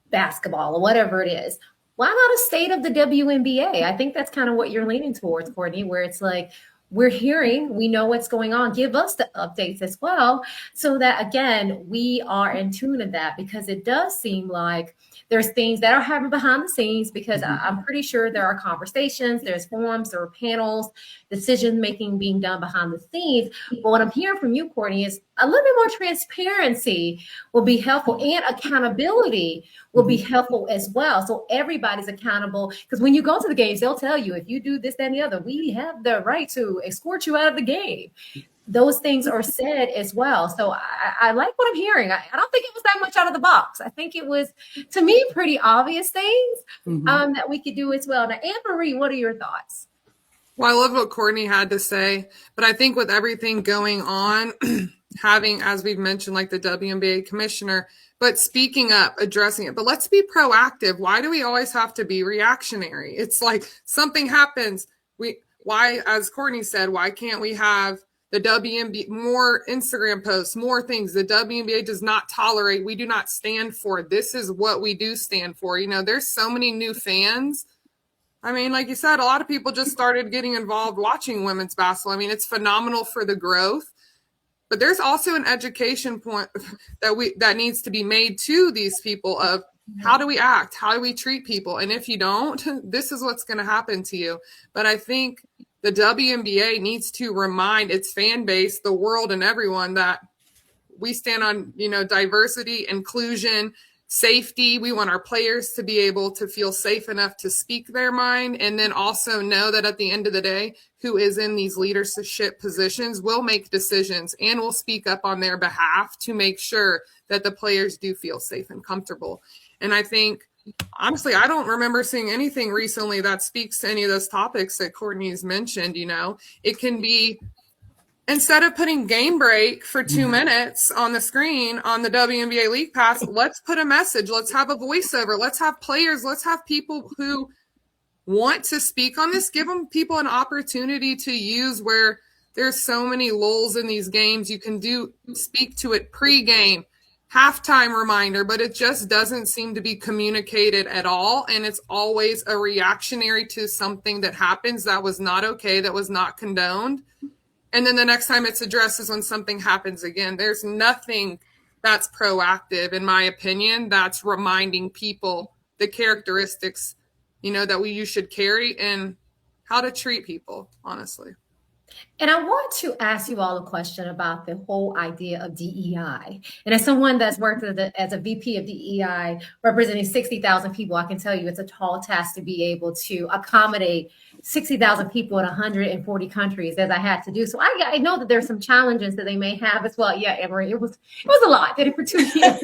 basketball or whatever it is. Why not a state of the WNBA? I think that's kind of what you're leaning towards, Courtney, where it's like, we're hearing, we know what's going on. Give us the updates as well, so that, again, we are in tune to that, because it does seem like There's things that are happening behind the scenes because I'm pretty sure there are conversations, there's forums, there are panels, decision making being done behind the scenes. But what I'm hearing from you, Courtney, is a little bit more transparency will be helpful, and accountability will be helpful as well. So everybody's accountable, because when you go to the games, they'll tell you, if you do this, that, and the other, we have the right to escort you out of the game. Those things are said as well. So I like what I'm hearing. I don't think it was that much out of the box. I think it was, to me, pretty obvious things that we could do as well. Now, Anne Marie, what are your thoughts? Well, I love what Courtney had to say, but I think with everything going on, having, as we've mentioned, like the WNBA commissioner, but speaking up, addressing it, but let's be proactive. Why do we always have to be reactionary? It's like something happens. Why, as Courtney said, why can't we have the WNBA, more Instagram posts, more things? The WNBA does not tolerate. We do not stand for. This is what we do stand for. You know, there's so many new fans. I mean, like you said, a lot of people just started getting involved watching women's basketball. I mean, it's phenomenal for the growth, but there's also an education point that needs to be made to these people of how do we act? How do we treat people? And if you don't, this is what's going to happen to you. But I think the WNBA needs to remind its fan base, the world, and everyone that we stand on, you know, diversity, inclusion, safety. We want our players to be able to feel safe enough to speak their mind, and then also know that at the end of the day, who is in these leadership positions will make decisions and will speak up on their behalf to make sure that the players do feel safe and comfortable. And I think, honestly, I don't remember seeing anything recently that speaks to any of those topics that Courtney's mentioned. You know, it can be, instead of putting game break for 2 minutes on the screen on the WNBA League Pass, let's put a message. Let's have a voiceover. Let's have players. Let's have people who want to speak on this. Give people an opportunity to use, where there's so many lulls in these games. You can speak to it pre-game, halftime reminder, but it just doesn't seem to be communicated at all. And it's always a reactionary to something that happens that was not okay, that was not condoned. And then the next time it's addressed is when something happens again. There's nothing that's proactive, in my opinion, that's reminding people the characteristics, you know, that you should carry and how to treat people, honestly. And I want to ask you all a question about the whole idea of DEI. And as someone that's worked as a VP of DEI, representing 60,000 people, I can tell you it's a tall task to be able to accommodate 60,000 people in 140 countries, as I had to do. So I know that there's some challenges that they may have as well. Yeah, Emery, it was a lot. Did it for 2 years.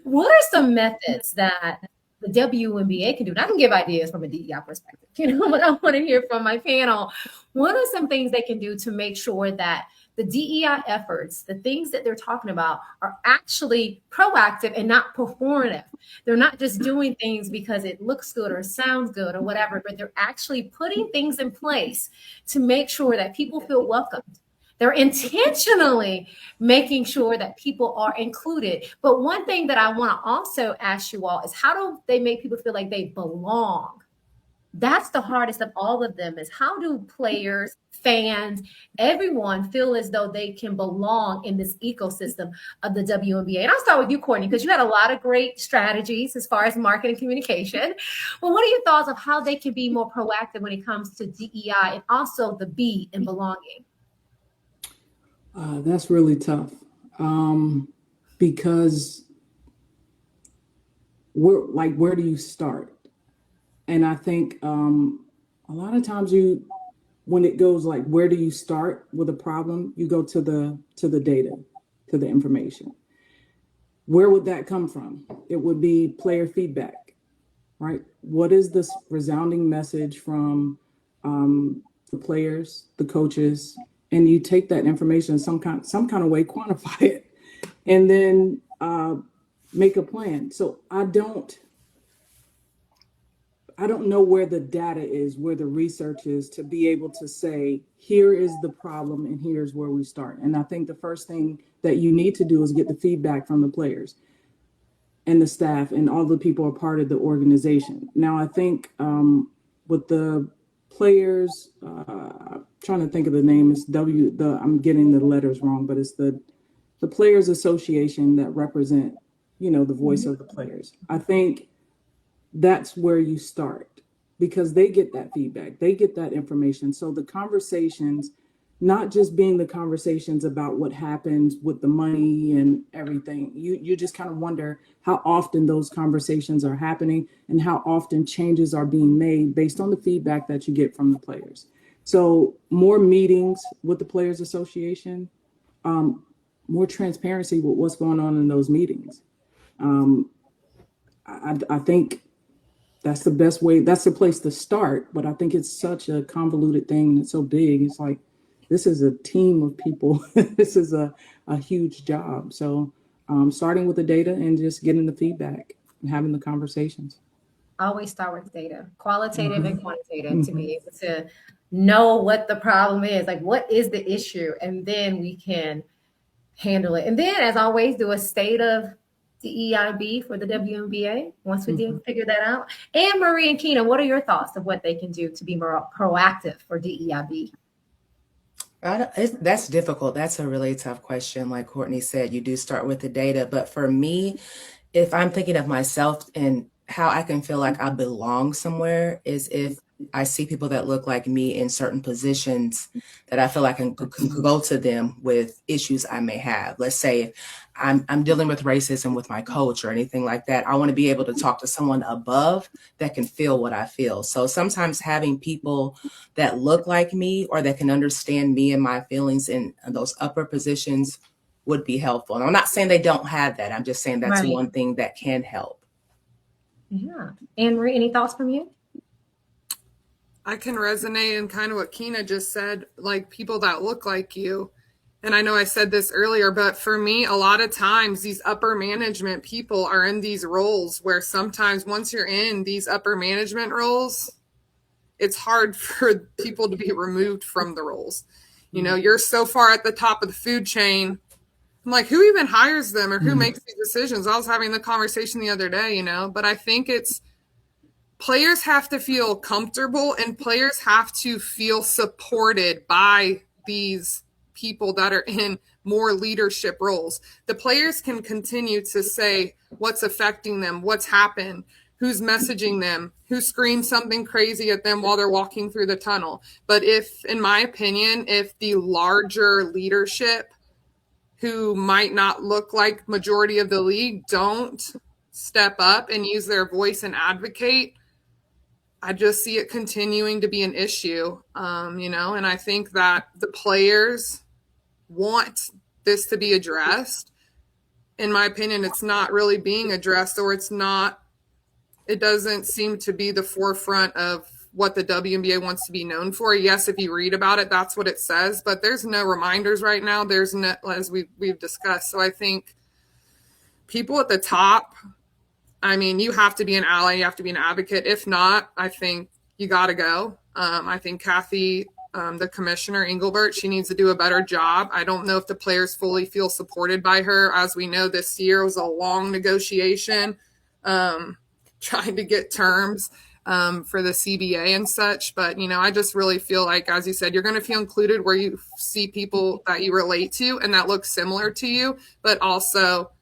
What are some methods that the WNBA can do? And I can give ideas from a DEI perspective, you know, but I want to hear from my panel. What are some things they can do to make sure that the DEI efforts, the things that they're talking about, are actually proactive and not performative? They're not just doing things because it looks good or sounds good or whatever, but they're actually putting things in place to make sure that people feel welcomed. They're intentionally making sure that people are included. But one thing that I want to also ask you all is, how do they make people feel like they belong? That's the hardest of all of them, is how do players, fans, everyone feel as though they can belong in this ecosystem of the WNBA? And I'll start with you, Courtney, because you had a lot of great strategies as far as marketing communication. Well, what are your thoughts of how they can be more proactive when it comes to DEI and also the B in belonging? That's really tough, because where do you start? And I think a lot of times when it goes like, where do you start with a problem? You go to the data, to the information. Where would that come from? It would be player feedback, right? What is this resounding message from the players, the coaches? And you take that information some kind of way, quantify it, and then make a plan. So I don't know where the data is, where the research is, to be able to say, here is the problem and here's where we start. And I think the first thing that you need to do is get the feedback from the players and the staff and all the people who are part of the organization. Now, I think with the players, trying to think of the name, it's I'm getting the letters wrong, but it's the Players Association that represent the voice of the players. I think that's where you start because they get that feedback, they get that information. So the conversations, not just being the conversations about what happens with the money and everything, you just kind of wonder how often those conversations are happening and how often changes are being made based on the feedback that you get from the players. So more meetings with the Players Association, more transparency with what's going on in those meetings. I think that's the best way. That's the place to start. But I think it's such a convoluted thing. And it's so big. It's like, this is a team of people. This is a huge job. So starting with the data and just getting the feedback and having the conversations. Always start with data, qualitative and quantitative, to be able to know what the problem is, like what is the issue, and then we can handle it. And then, as always, do a state of DEIB for the WNBA once we did figure that out. And Marie and Keena, what are your thoughts of what they can do to be more proactive for DEIB? That's difficult. That's a really tough question. Like Courtney said, you do start with the data. But for me, if I'm thinking of myself and how I can feel like I belong somewhere is if I see people that look like me in certain positions that I feel like I can go to them with issues I may have. Let's say if I'm dealing with racism with my coach or anything like that, I want to be able to talk to someone above that can feel what I feel. So sometimes having people that look like me or that can understand me and my feelings in those upper positions would be helpful. And I'm not saying they don't have that. I'm just saying that's one thing that can help. Yeah. Anne Marie, any thoughts from you? I can resonate in kind of what Keena just said, like people that look like you. And I know I said this earlier, but for me, a lot of times these upper management people are in these roles where sometimes once you're in these upper management roles, it's hard for people to be removed from the roles. You know, you're so far at the top of the food chain. I'm like, who even hires them or who makes these decisions? I was having the conversation the other day, but I think it's players have to feel comfortable and players have to feel supported by these people that are in more leadership roles. The players can continue to say what's affecting them, what's happened, who's messaging them, who screamed something crazy at them while they're walking through the tunnel. But if, in my opinion, if the larger leadership who might not look like majority of the league don't step up and use their voice and advocate, I just see it continuing to be an issue, and I think that the players want this to be addressed. In my opinion, it's not really being addressed, or it doesn't seem to be the forefront of what the WNBA wants to be known for. Yes, if you read about it, that's what it says, but there's no reminders right now. There's no, as we've discussed. So I think people at the top, you have to be an ally, you have to be an advocate. If not, I think you got to go. I think Kathy, the commissioner, Engelbert, she needs to do a better job. I don't know if the players fully feel supported by her. As we know, this year was a long negotiation, trying to get terms for the CBA and such. But, I just really feel like, as you said, you're going to feel included where you see people that you relate to and that look similar to you, but also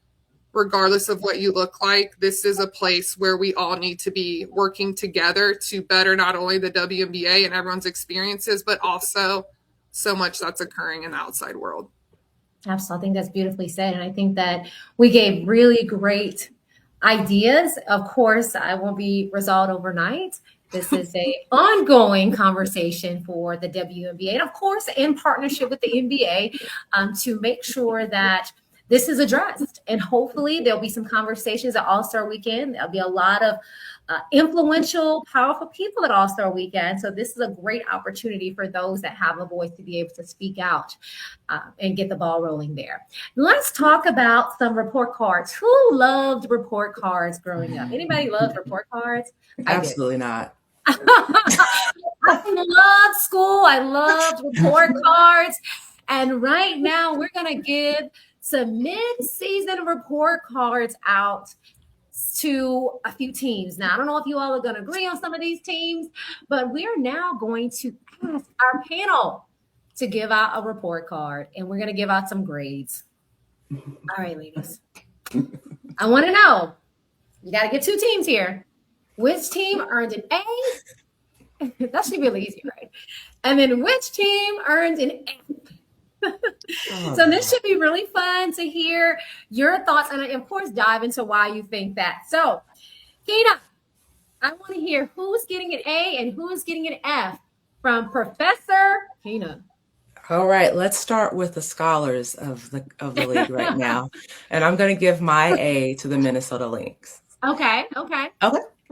regardless of what you look like, this is a place where we all need to be working together to better not only the WNBA and everyone's experiences, but also so much that's occurring in the outside world. Absolutely. I think that's beautifully said. And I think that we gave really great ideas. Of course, I won't be resolved overnight. This is an ongoing conversation for the WNBA, and of course, in partnership with the NBA, to make sure that this is addressed. And hopefully there'll be some conversations at All-Star Weekend. There'll be a lot of influential, powerful people at All-Star Weekend. So this is a great opportunity for those that have a voice to be able to speak out and get the ball rolling there. Let's talk about some report cards. Who loved report cards growing up? Anybody loved report cards? Absolutely not. I loved school. I loved report cards. And right now we're going to give some mid-season report cards out to a few teams. Now, I don't know if you all are going to agree on some of these teams, but we are now going to ask our panel to give out a report card, and we're going to give out some grades. All right, ladies. I want to know. You got to get two teams here. Which team earned an A? That should be really easy, right? And then which team earned an F? So this should be really fun to hear your thoughts and, of course, dive into why you think that. So, Kina, I want to hear who's getting an A and who's getting an F from Professor Kina. All right, let's start with the scholars of the league right now. And I'm going to give my A to the Minnesota Lynx. Okay.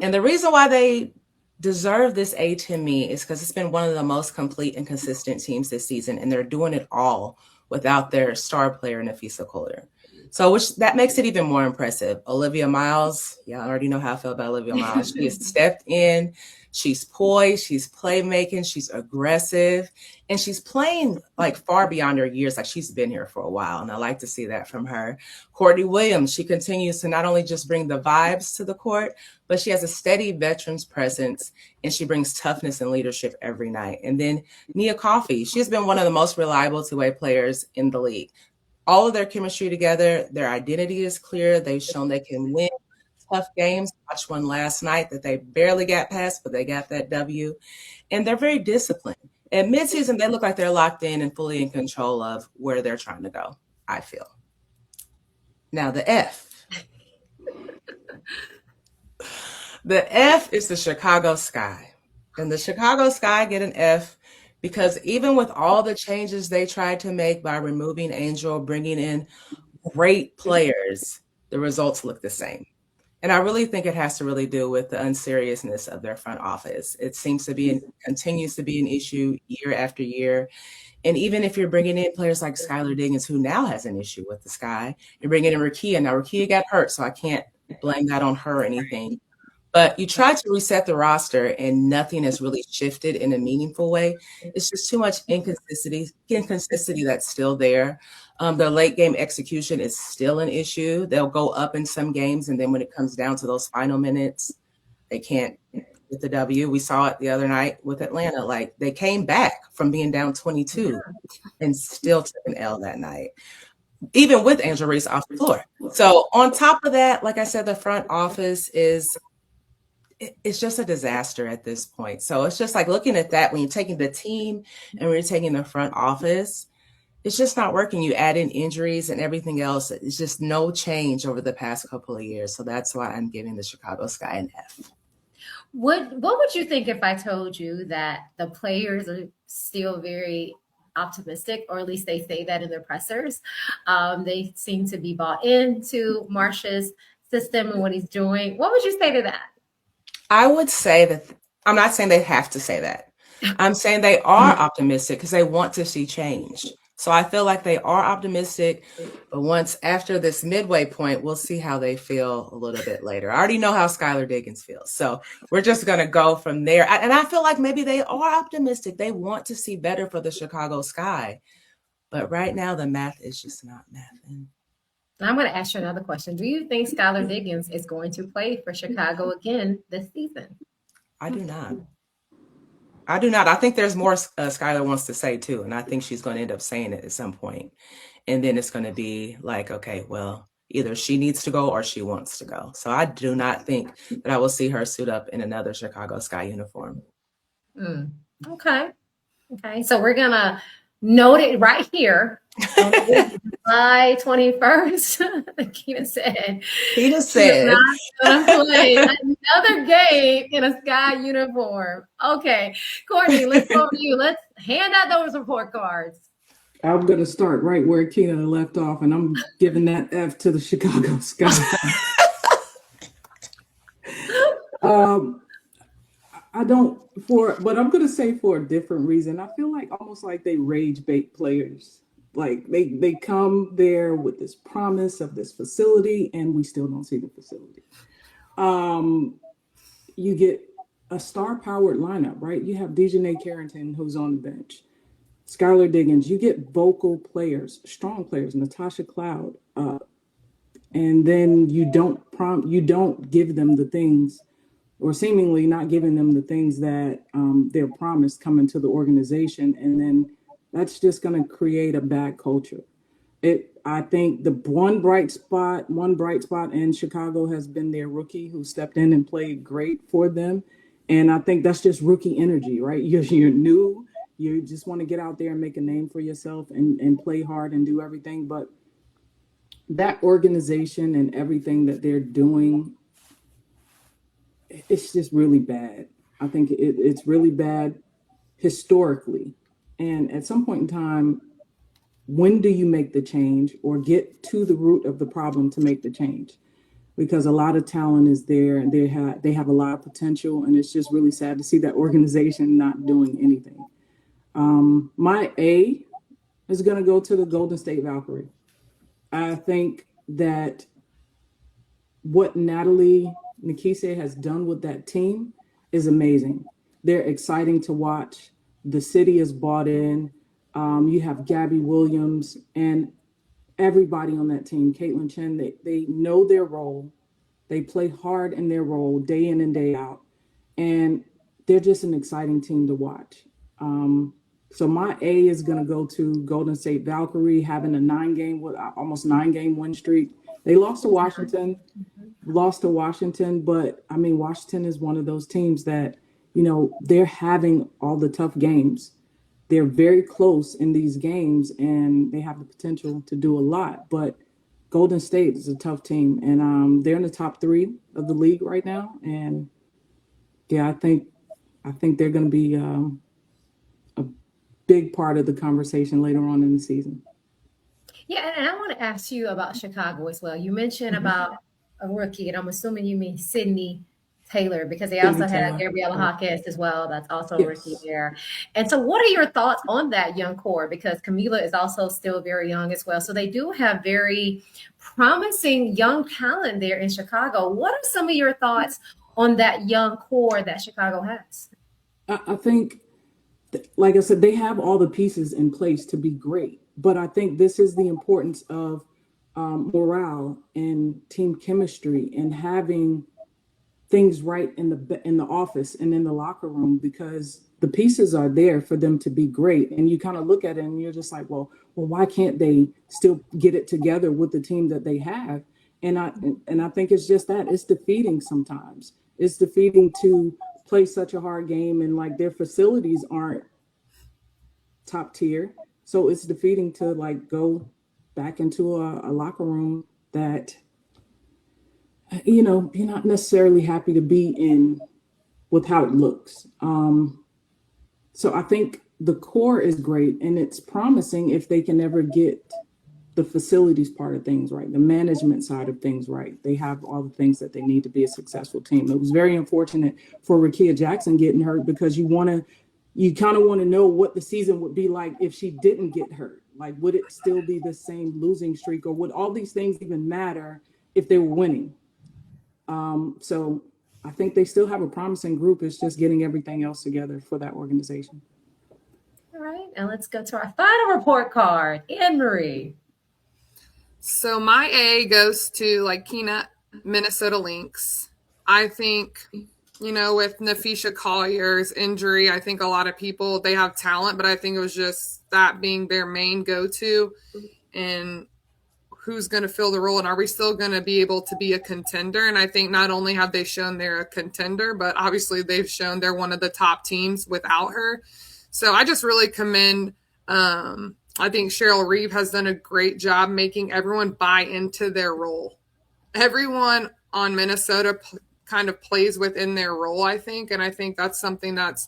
And the reason why they deserve this A to me is because it's been one of the most complete and consistent teams this season, and they're doing it all without their star player, Nafisa Kohler. So that makes it even more impressive. Olivia Miles, yeah, I already know how I feel about Olivia Miles. She has stepped in. She's poised, she's playmaking, she's aggressive, and she's playing like far beyond her years. Like she's been here for a while, and I like to see that from her. Courtney Williams, she continues to not only just bring the vibes to the court, but she has a steady veterans presence, and she brings toughness and leadership every night. And then Nia Coffey, she's been one of the most reliable two-way players in the league. All of their chemistry together, their identity is clear. They've shown they can win tough games. Watched one last night that they barely got past, but they got that W. And they're very disciplined. At midseason, they look like they're locked in and fully in control of where they're trying to go, I feel. Now, the F. The F is the Chicago Sky. And the Chicago Sky get an F because even with all the changes they tried to make by removing Angel, bringing in great players, the results look the same. And I really think it has to really do with the unseriousness of their front office. It seems to be and continues to be an issue year after year. And even if you're bringing in players like Skylar Diggins, who now has an issue with the Sky, you're bringing in Rakia. Now, Rakia got hurt, so I can't blame that on her or anything. But you try to reset the roster, and nothing has really shifted in a meaningful way. It's just too much inconsistency that's still there. Their late game execution is still an issue. They'll go up in some games, and then when it comes down to those final minutes, they can't get the W. We saw it the other night with Atlanta. Like, they came back from being down 22 and still took an L that night, even with Angel Reese off the floor. So on top of that, like I said, the front office it's just a disaster at this point. So it's just like looking at that when you're taking the team and when you're taking the front office, it's just not working. You add in injuries and everything else. It's just no change over the past couple of years. So that's why I'm giving the Chicago Sky an F. What would you think if I told you that the players are still very optimistic, or at least they say that in their pressers? They seem to be bought into Marsh's system and what he's doing. What would you say to that? I would say that I'm not saying they have to say that. I'm saying they are optimistic because they want to see change. So I feel like they are optimistic, but once after this midway point, we'll see how they feel a little bit later. I already know how Skylar Diggins feels. So we're just going to go from there. And I feel like maybe they are optimistic. They want to see better for the Chicago Sky. But right now, the math is just not mathing. I'm going to ask you another question. Do you think Skylar Diggins is going to play for Chicago again this season? I do not. I think there's more Skylar wants to say too. And I think she's going to end up saying it at some point. And then it's going to be like, okay, well, either she needs to go or she wants to go. So I do not think that I will see her suit up in another Chicago Sky uniform. Okay. So we're going to note it right here. July 21st, Kina said she's not going to play another game in a Sky uniform. Okay, Courtney, let's go to you. Let's hand out those report cards. I'm going to start right where Kina left off, and I'm giving that F to the Chicago Sky. But I'm going to say for a different reason. I feel like almost like they rage bait players. Like they come there with this promise of this facility, and we still don't see the facility. You get a star-powered lineup, right? You have Dejanay Carrington, who's on the bench. Skylar Diggins. You get vocal players, strong players, Natasha Cloud. And then you don't give them the things, or seemingly not giving them the things that they're promised coming to the organization. And then that's just going to create a bad culture. I think the one bright spot in Chicago has been their rookie who stepped in and played great for them. And I think that's just rookie energy, right? You're new. You just want to get out there and make a name for yourself and play hard and do everything. But that organization and everything that they're doing, it's just really bad. I think it's really bad historically. And at some point in time, when do you make the change or get to the root of the problem to make the change? Because a lot of talent is there and they have a lot of potential, and it's just really sad to see that organization not doing anything. My A is going to go to the Golden State Valkyrie. I think that what Natalie Nikise has done with that team is amazing. They're exciting to watch. The city is bought in. You have Gabby Williams and everybody on that team, Caitlin Chen, they know their role. They play hard in their role day in and day out. And they're just an exciting team to watch. So my A is going to go to Golden State Valkyrie, having almost 9-game win streak. They lost to Washington, but I mean, Washington is one of those teams that, they're having all the tough games. They're very close in these games and they have the potential to do a lot, but Golden State is a tough team and they're in the top 3 of the league right now. And yeah, I think they're going to be a big part of the conversation later on in the season. Yeah, and I want to ask you about Chicago as well. You mentioned about a rookie, and I'm assuming you mean Sydney Taylor, because they also have Gabriella Hawkins as well. That's also a rookie there. And so what are your thoughts on that young core? Because Camila is also still very young as well. So they do have very promising young talent there in Chicago. What are some of your thoughts on that young core that Chicago has? I think, like I said, they have all the pieces in place to be great. But I think this is the importance of morale and team chemistry and having things right in the office and in the locker room, because the pieces are there for them to be great. And you kind of look at it and you're just like, well, why can't they still get it together with the team that they have? And I think it's just that it's defeating sometimes. It's defeating to play such a hard game and like their facilities aren't top tier. So it's defeating to like go back into a locker room that, you're not necessarily happy to be in with how it looks. So I think the core is great and it's promising if they can ever get the facilities part of things right, the management side of things right. They have all the things that they need to be a successful team. It was very unfortunate for Rickea Jackson getting hurt because you kind of want to know what the season would be like if she didn't get hurt. Like, would it still be the same losing streak, or would all these things even matter if they were winning? So I think they still have a promising group. It's just getting everything else together for that organization. All right. And let's go to our final report card. Anne-Marie. So my A goes to Keena, Minnesota Lynx. I think, with Nafisha Collier's injury, I think a lot of people, they have talent, but I think it was just that being their main go-to. And who's going to fill the role, and are we still going to be able to be a contender? And I think not only have they shown they're a contender, but obviously they've shown they're one of the top teams without her. So I just really commend, I think Cheryl Reeve has done a great job making everyone buy into their role. Everyone on Minnesota kind of plays within their role, I think. And I think that's something that's,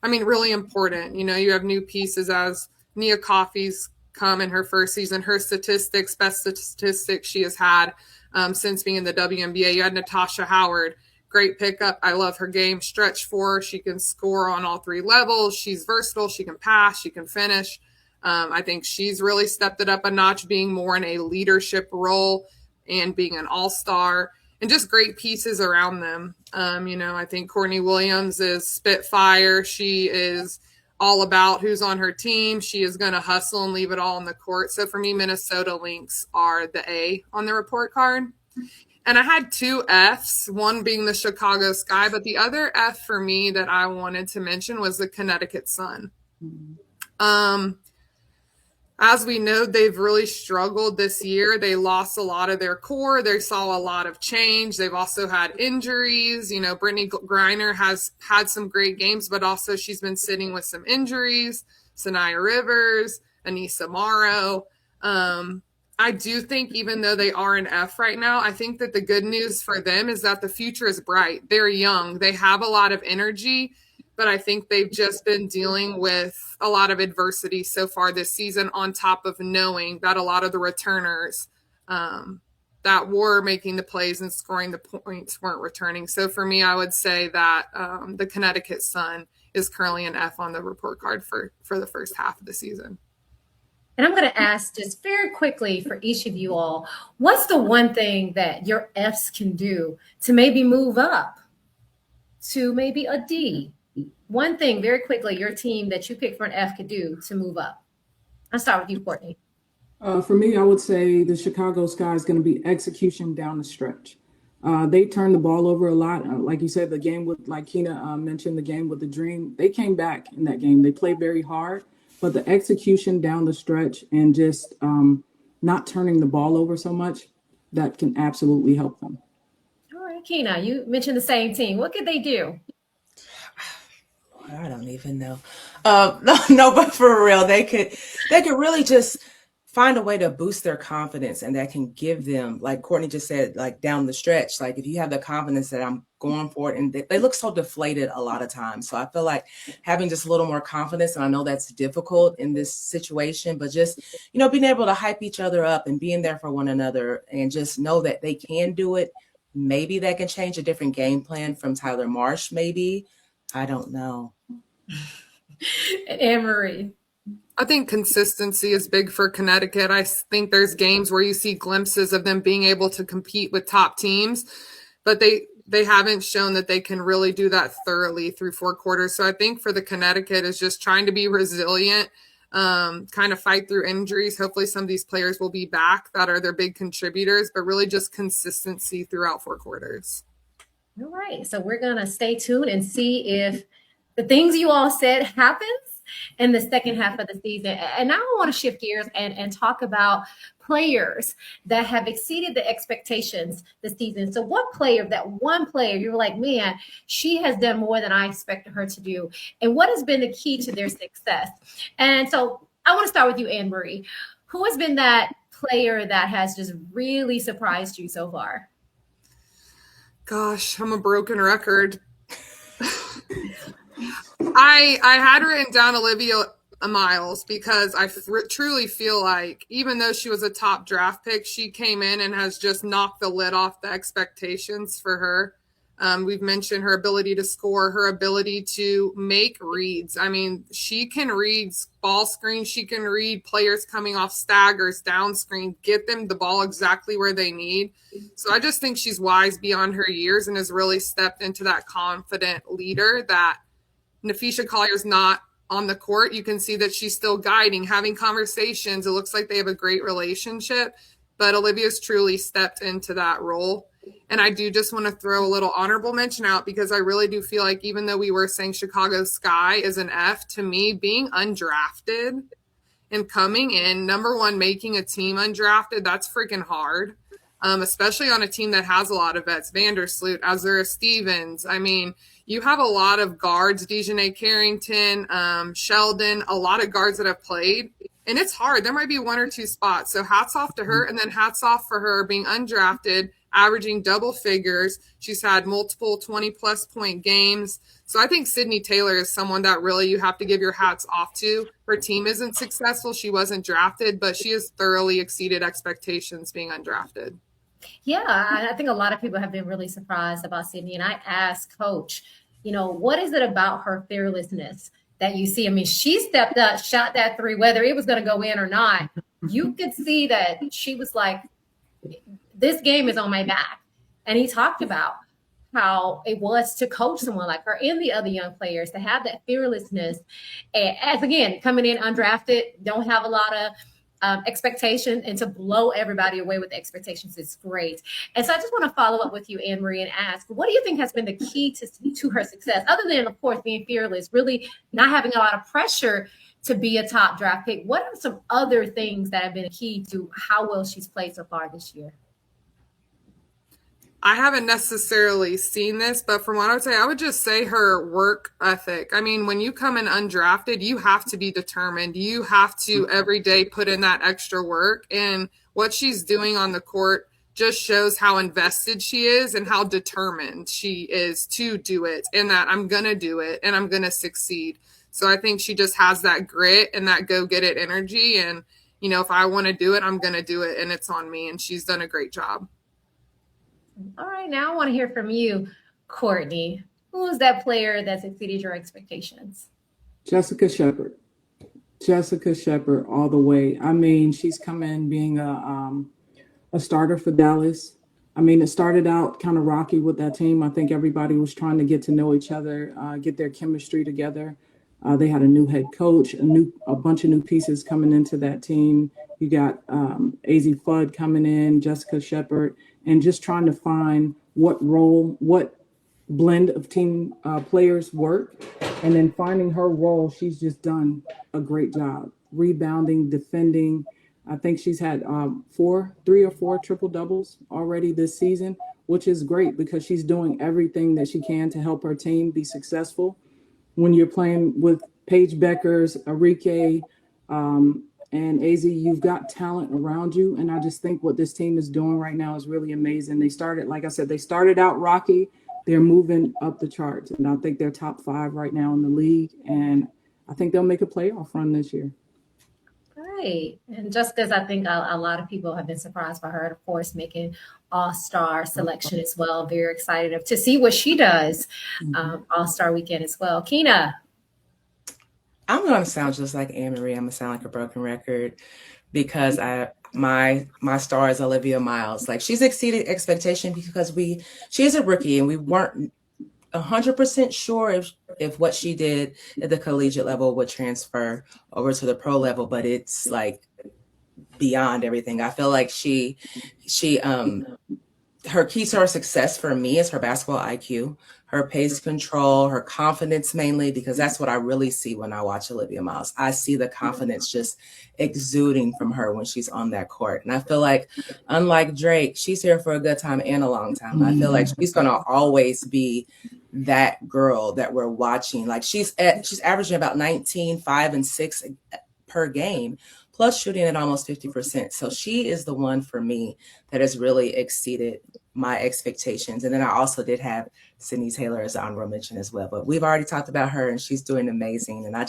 really important. You have new pieces as Nia Coffey's come in her first season. Her best statistics she has had since being in the WNBA. You had Natasha Howard, great pickup. I love her game. Stretch four. She can score on all 3 levels. She's versatile. She can pass. She can finish. I think she's really stepped it up a notch, being more in a leadership role and being an all-star, and just great pieces around them. I think Courtney Williams is spitfire. She is all about who's on her team. She is going to hustle and leave it all on the court. So for me, Minnesota Lynx are the A on the report card. And I had 2 Fs, one being the Chicago Sky, but the other F for me that I wanted to mention was the Connecticut Sun. as we know, they've really struggled this year. They lost a lot of their core. They saw a lot of change. They've also had injuries. Brittany Griner has had some great games, but also she's been sitting with some injuries. Sanaya Rivers, Anissa Morrow. I do think even though they are an F right now, I think that the good news for them is that the future is bright. They're young. They have a lot of energy, but I think they've just been dealing with a lot of adversity so far this season, on top of knowing that a lot of the returners that were making the plays and scoring the points weren't returning. So for me, I would say that the Connecticut Sun is currently an F on the report card for the first half of the season. And I'm going to ask just very quickly for each of you all, what's the one thing that your Fs can do to maybe move up to maybe a D? One thing very quickly your team that you pick for an F could do to move up. I'll start with you, Courtney. For me, I would say the Chicago Sky is going to be execution down the stretch. They turned the ball over a lot. Like you said, the game with, like Keena mentioned, the game with the Dream, they came back in that game. They played very hard, but the execution down the stretch and just not turning the ball over so much, that can absolutely help them. All right, Keena, you mentioned the same team. What could they do? I don't even know. No, but for real, they could really just find a way to boost their confidence, and that can give them, like Courtney just said, like down the stretch, like if you have the confidence that I'm going for it, and they look so deflated a lot of times. So I feel like having just a little more confidence, and I know that's difficult in this situation, but just, being able to hype each other up and being there for one another and just know that they can do it. Maybe that can change a different game plan from Tyler Marsh, maybe. I don't know. Anne-Marie. I think consistency is big for Connecticut. I think there's games where you see glimpses of them being able to compete with top teams, but they haven't shown that they can really do that thoroughly through 4 quarters. So I think for the Connecticut is just trying to be resilient, kind of fight through injuries. Hopefully some of these players will be back that are their big contributors, but really just consistency throughout 4 quarters. All right. So we're going to stay tuned and see if the things you all said happens in the second half of the season. And now I want to shift gears and talk about players that have exceeded the expectations this season. So what player, that one player, you were like, man, she has done more than I expected her to do. And what has been the key to their success? And so I want to start with you, Anne-Marie. Who has been that player that has just really surprised you so far? Gosh, I'm a broken record. I had written down Olivia Miles because I truly feel like even though she was a top draft pick, she came in and has just knocked the lid off the expectations for her. We've mentioned her ability to score, her ability to make reads. I mean, she can read ball screens. She can read players coming off staggers, down screen, get them the ball exactly where they need. So I just think she's wise beyond her years and has really stepped into that confident leader that Napheesa Collier's not on the court. You can see that she's still guiding, having conversations. It looks like they have a great relationship, but Olivia's truly stepped into that role. And I do just want to throw a little honorable mention out because I really do feel like even though we were saying Chicago Sky is an F, to me, being undrafted and coming in, number one, making a team undrafted, that's freaking hard, especially on a team that has a lot of vets, Vandersloot, Azura Stevens. I mean, you have a lot of guards, Dejanay Carrington, Sheldon, a lot of guards that have played. And it's hard. There might be 1 or 2 spots. So hats off to her. And then hats off for her being undrafted, averaging double figures. She's had multiple 20-plus point games. So I think Sydney Taylor is someone that really you have to give your hats off to. Her team isn't successful. She wasn't drafted, but she has thoroughly exceeded expectations being undrafted. Yeah, I think a lot of people have been really surprised about Sydney. And I asked Coach, what is it about her fearlessness that you see? I mean, she stepped up, shot that 3, whether it was going to go in or not. You could see that she was like, this game is on my back. And he talked about how it was to coach someone like her and the other young players to have that fearlessness. And as again, coming in undrafted, don't have a lot of expectation, and to blow everybody away with the expectations is great. And so I just want to follow up with you, Anne-Marie, and ask, what do you think has been the key to her success, other than, of course, being fearless, really not having a lot of pressure to be a top draft pick. What are some other things that have been key to how well she's played so far this year? I haven't necessarily seen this, but from what I would say, I would just say her work ethic. I mean, when you come in undrafted, you have to be determined. You have to every day put in that extra work. And what she's doing on the court just shows how invested she is and how determined she is to do it, and that I'm going to do it and I'm going to succeed. So I think she just has that grit and that go get it energy. And, you know, if I want to do it, I'm going to do it, and it's on me. And she's done a great job. All right, now I want to hear from you, Courtney. Who is that player that's exceeded your expectations? Jessica Shepard. Jessica Shepard all the way. I mean, she's come in being a starter for Dallas. I mean, it started out kind of rocky with that team. I think everybody was trying to get to know each other, get their chemistry together. They had a new head coach, a bunch of new pieces coming into that team. You got AZ Fudd coming in, Jessica Shepard, and just trying to find what role, what blend of team players work, and then finding her role. She's just done a great job rebounding, defending. I think she's had 3 or 4 triple doubles already this season, which is great because she's doing everything that she can to help her team be successful. When you're playing with Paige Beckers, Arike, and AZ, you've got talent around you. And I just think what this team is doing right now is really amazing. They started, like I said, they started out rocky. They're moving up the charts. And I think they're top 5 right now in the league. And I think they'll make a playoff run this year. Right. And just because I think a lot of people have been surprised by her, and of course, making All-Star selection as well. Very excited to see what she does All-Star weekend as well. Keena. I'm going to sound just like Anne Marie. I'm going to sound like a broken record because my star is Olivia Miles. Like, she's exceeded expectation because she is a rookie and we weren't 100% sure if what she did at the collegiate level would transfer over to the pro level, but it's like beyond everything. I feel like her key to her success for me is her basketball IQ, her pace control, her confidence mainly, because that's what I really see when I watch Olivia Miles. I see the confidence just exuding from her when she's on that court. And I feel like, unlike Drake, she's here for a good time and a long time. I feel like she's going to always be that girl that we're watching. Like, she's averaging about 19, 5, and 6 per game, plus shooting at almost 50%. So she is the one for me that has really exceeded my expectations. And then I also did have Sydney Taylor as honorable mention as well. But we've already talked about her and she's doing amazing. And I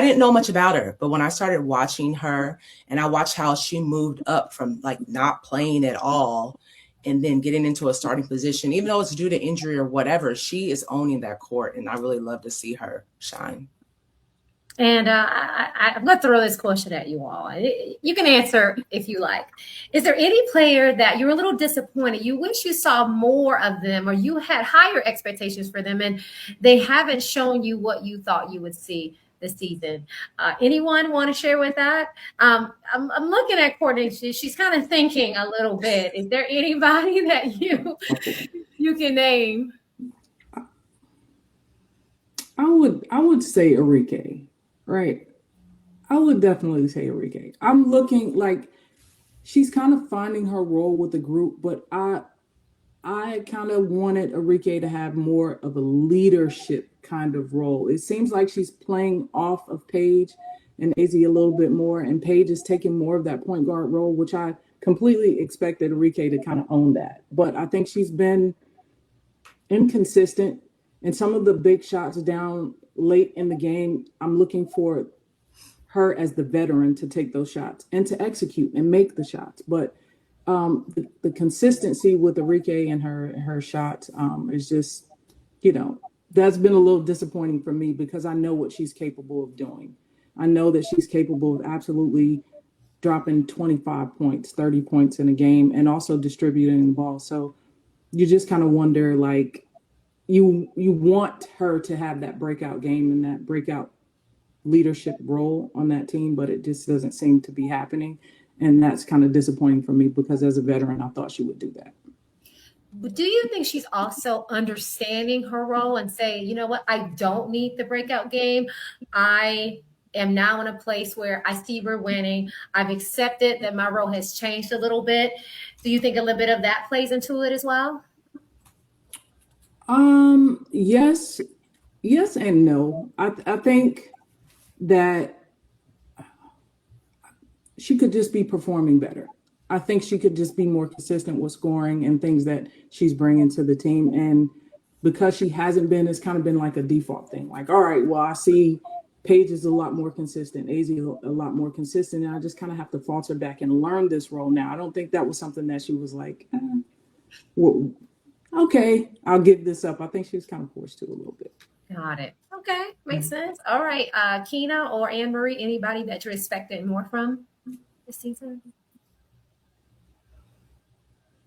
didn't know much about her, but when I started watching her and I watched how she moved up from like not playing at all and then getting into a starting position, even though it's due to injury or whatever, she is owning that court. And I really love to see her shine. And I'm going to throw this question at you all. You can answer if you like. Is there any player that you're a little disappointed? You wish you saw more of them, or you had higher expectations for them, and they haven't shown you what you thought you would see this season? Anyone want to share with that? I'm looking at Courtney. She's kind of thinking a little bit. Is there anybody that you can name? I would say Arike. Right. I would definitely say Arike. I'm looking like she's kind of finding her role with the group, but I kind of wanted Arike to have more of a leadership kind of role. It seems like she's playing off of Paige and AZ a little bit more, and Paige is taking more of that point guard role, which I completely expected Arike to kind of own that. But I think she's been inconsistent, and some of the big shots down late in the game, I'm looking for her as the veteran to take those shots and to execute and make the shots. But the consistency with Arike and her shots is just, that's been a little disappointing for me because I know what she's capable of doing. I know that she's capable of absolutely dropping 25 points, 30 points in a game, and also distributing the ball. So you just kind of wonder, like, you want her to have that breakout game and that breakout leadership role on that team, but it just doesn't seem to be happening. And that's kind of disappointing for me because as a veteran, I thought she would do that. But do you think she's also understanding her role and saying, you know what, I don't need the breakout game. I am now in a place where I see we're winning. I've accepted that my role has changed a little bit. Do you think a little bit of that plays into it as well? Yes, yes and no. I think that she could just be performing better. I think she could just be more consistent with scoring and things that she's bringing to the team. And because she hasn't been, it's kind of been like a default thing. Like, all right, well, I see Paige is a lot more consistent, AZ a lot more consistent, and I just kind of have to falter back and learn this role now. I don't think that was something that she was like, well, okay, I'll give this up. I think she was kind of forced to a little bit. Got it. Okay, makes sense. All right, Keena or Anne Marie, anybody that you're expecting more from this season?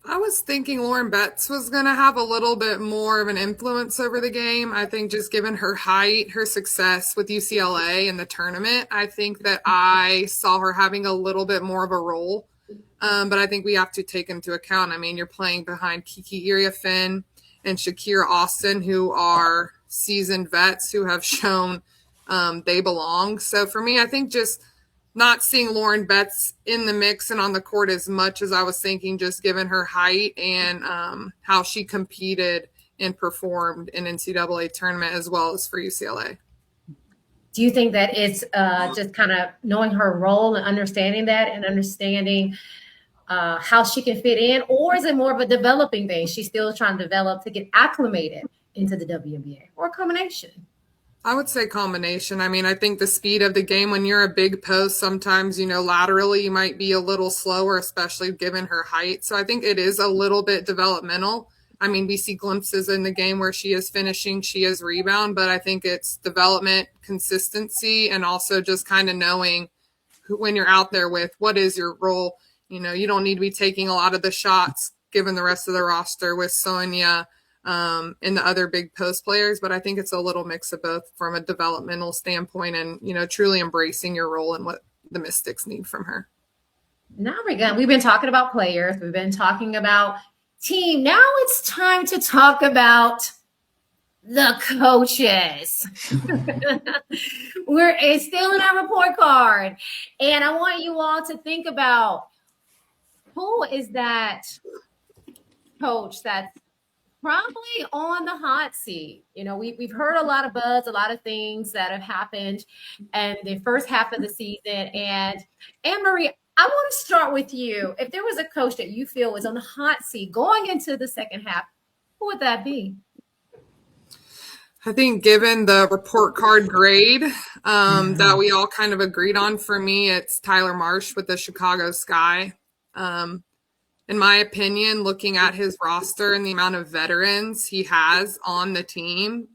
I was thinking Lauren Betts was going to have a little bit more of an influence over the game. I think just given her height, her success with UCLA in the tournament, I think that I saw her having a little bit more of a role. But I think we have to take into account, I mean, you're playing behind Kiki Iriafen and Shakira Austin, who are seasoned vets who have shown they belong. So for me, I think just not seeing Lauren Betts in the mix and on the court as much as I was thinking, just given her height and how she competed and performed in NCAA tournament as well as for UCLA. Do you think that it's just kind of knowing her role and understanding that and understanding how she can fit in, or is it more of a developing thing? She's still trying to develop to get acclimated into the WNBA, or a combination? I would say combination. I mean, I think the speed of the game, when you're a big post, sometimes, laterally you might be a little slower, especially given her height. So I think it is a little bit developmental. I mean, we see glimpses in the game where she is finishing, she is rebound, but I think it's development, consistency, and also just kind of knowing when you're out there with what is your role. You don't need to be taking a lot of the shots given the rest of the roster with Sonia and the other big post players, but I think it's a little mix of both from a developmental standpoint and, truly embracing your role and what the Mystics need from her. Now we've been talking about players. We've been talking about team. Now it's time to talk about the coaches. It's still in our report card. And I want you all to think about who is that coach that's probably on the hot seat. We've heard a lot of buzz, a lot of things that have happened in the first half of the season. And Anne Marie, I want to start with you. If there was a coach that you feel was on the hot seat going into the second half, who would that be? I think given the report card grade that we all kind of agreed on, for me, it's Tyler Marsh with the Chicago Sky. In my opinion, looking at his roster and the amount of veterans he has on the team,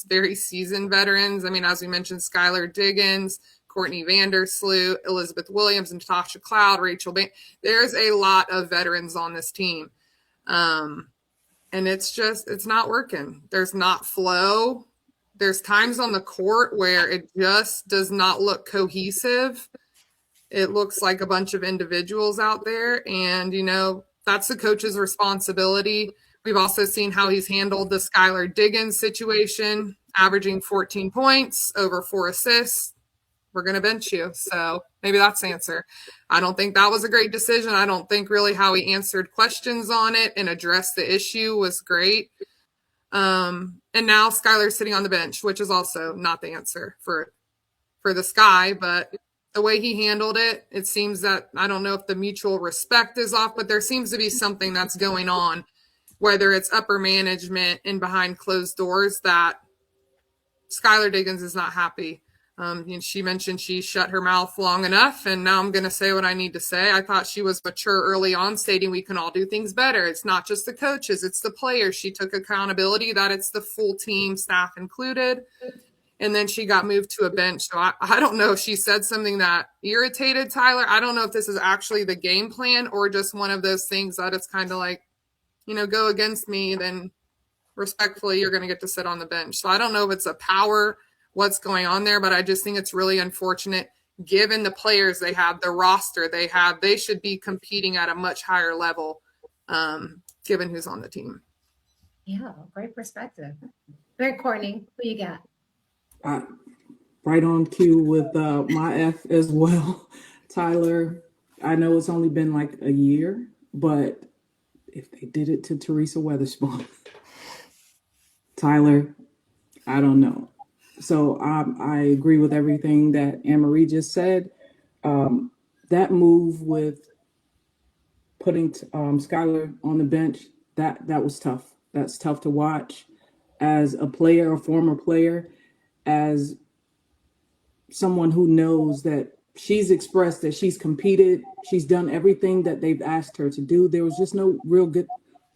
very seasoned veterans. I mean, as we mentioned, Skylar Diggins, Courtney Vandersloot, Elizabeth Williams, and Natasha Cloud, Rachel Bain. There's a lot of veterans on this team. And it's not working. There's not flow. There's times on the court where it just does not look cohesive. It looks like a bunch of individuals out there, and, that's the coach's responsibility. We've also seen how he's handled the Skylar Diggins situation, averaging 14 points, over 4 assists. We're going to bench you. So maybe that's the answer. I don't think that was a great decision. I don't think really how he answered questions on it and addressed the issue was great. And now Skylar's sitting on the bench, which is also not the answer for the Sky, but the way he handled it, it seems that, I don't know if the mutual respect is off, but there seems to be something that's going on, whether it's upper management and behind closed doors, that Skylar Diggins is not happy. She mentioned she shut her mouth long enough, and now I'm going to say what I need to say. I thought she was mature early on, stating we can all do things better. It's not just the coaches, it's the players. She took accountability that it's the full team, staff included. And then she got moved to a bench. So I don't know if she said something that irritated Tyler. I don't know if this is actually the game plan or just one of those things that it's kind of like, go against me, then respectfully, you're going to get to sit on the bench. So I don't know if it's a power, what's going on there, but I just think it's really unfortunate given the players they have, the roster they have. They should be competing at a much higher level, given who's on the team. Yeah, great perspective. Very Courtney, who you got? right on cue with my F as well. Tyler, I know it's only been like a year, but if they did it to Teresa Weatherspoon, Tyler, I don't know. So I agree with everything that Anne-Marie just said. That move with putting Skylar on the bench, that was tough. That's tough to watch as a player, a former player, as someone who knows that she's expressed that she's competed, she's done everything that they've asked her to do. There was just no real good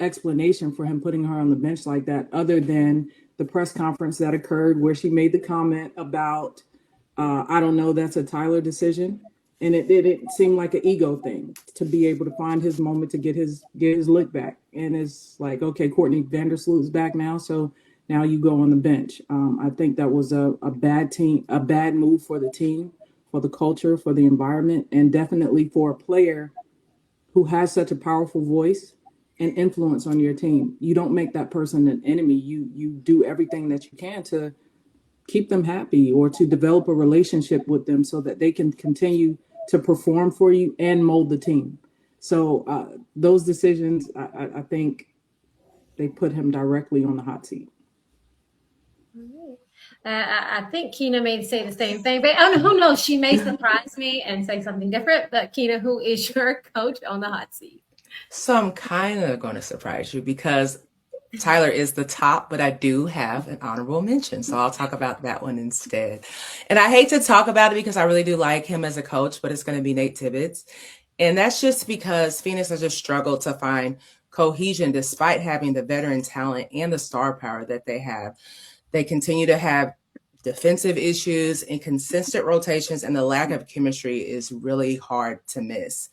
explanation for him putting her on the bench like that, other than the press conference that occurred where she made the comment about, I don't know, that's a Tyler decision. And it seemed like an ego thing to be able to find his moment to get his look back. And it's like, okay, Courtney Vandersloot's back now, so now you go on the bench. I think that was a bad move for the team, for the culture, for the environment, and definitely for a player who has such a powerful voice and influence on your team. You don't make that person an enemy. You do everything that you can to keep them happy or to develop a relationship with them so that they can continue to perform for you and mold the team. So those decisions, I think they put him directly on the hot seat. I think Keena may say the same thing, but who knows? She may surprise me and say something different. But Keena, who is your coach on the hot seat? So I'm kind of going to surprise you because Tyler is the top, but I do have an honorable mention. So I'll talk about that one instead. And I hate to talk about it because I really do like him as a coach, but it's going to be Nate Tibbetts. And that's just because Phoenix has just struggled to find cohesion despite having the veteran talent and the star power that they have. They continue to have defensive issues, inconsistent rotations, and the lack of chemistry is really hard to miss.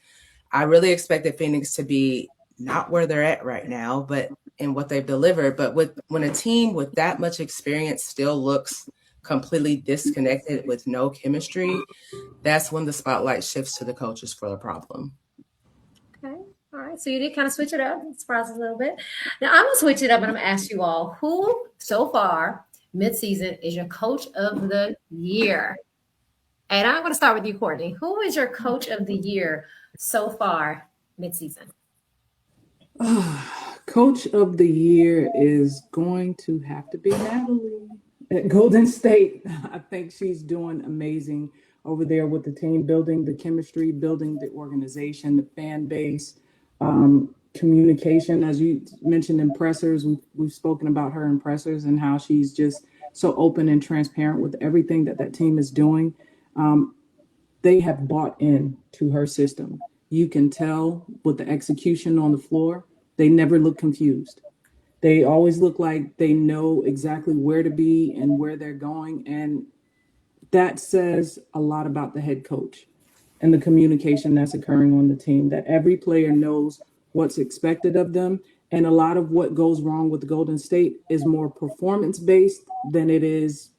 I really expected Phoenix to be not where they're at right now, but in what they've delivered. But when a team with that much experience still looks completely disconnected with no chemistry, that's when the spotlight shifts to the coaches for the problem. Okay. All right. So you did kind of switch it up. Surprise us a little bit. Now I'm going to switch it up and I'm going to ask you all who so far midseason is your coach of the year? And I'm going to start with you, Courtney. Who is your coach of the year so far midseason? Coach of the year is going to have to be Natalie at Golden State. I think she's doing amazing over there with the team, building the chemistry, building the organization, the fan base, communication. As you mentioned in pressers, we've spoken about her in pressers and how she's just so open and transparent with everything that team is doing. They have bought in to her system. You can tell with the execution on the floor. They never look confused. They always look like they know exactly where to be and where they're going. And that says a lot about the head coach and the communication that's occurring on the team, that every player knows what's expected of them. And a lot of what goes wrong with Golden State is more performance-based than it is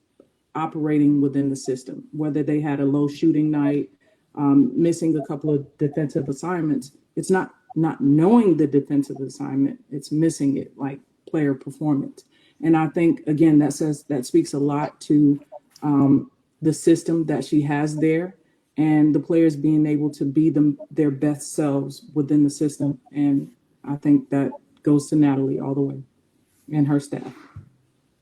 operating within the system, whether they had a low shooting night, missing a couple of defensive assignments. It's not knowing the defensive assignment, it's missing it, like player performance. And I think, again, that speaks a lot to the system that she has there and the players being able to be their best selves within the system. And I think that goes to Natalie all the way and her staff.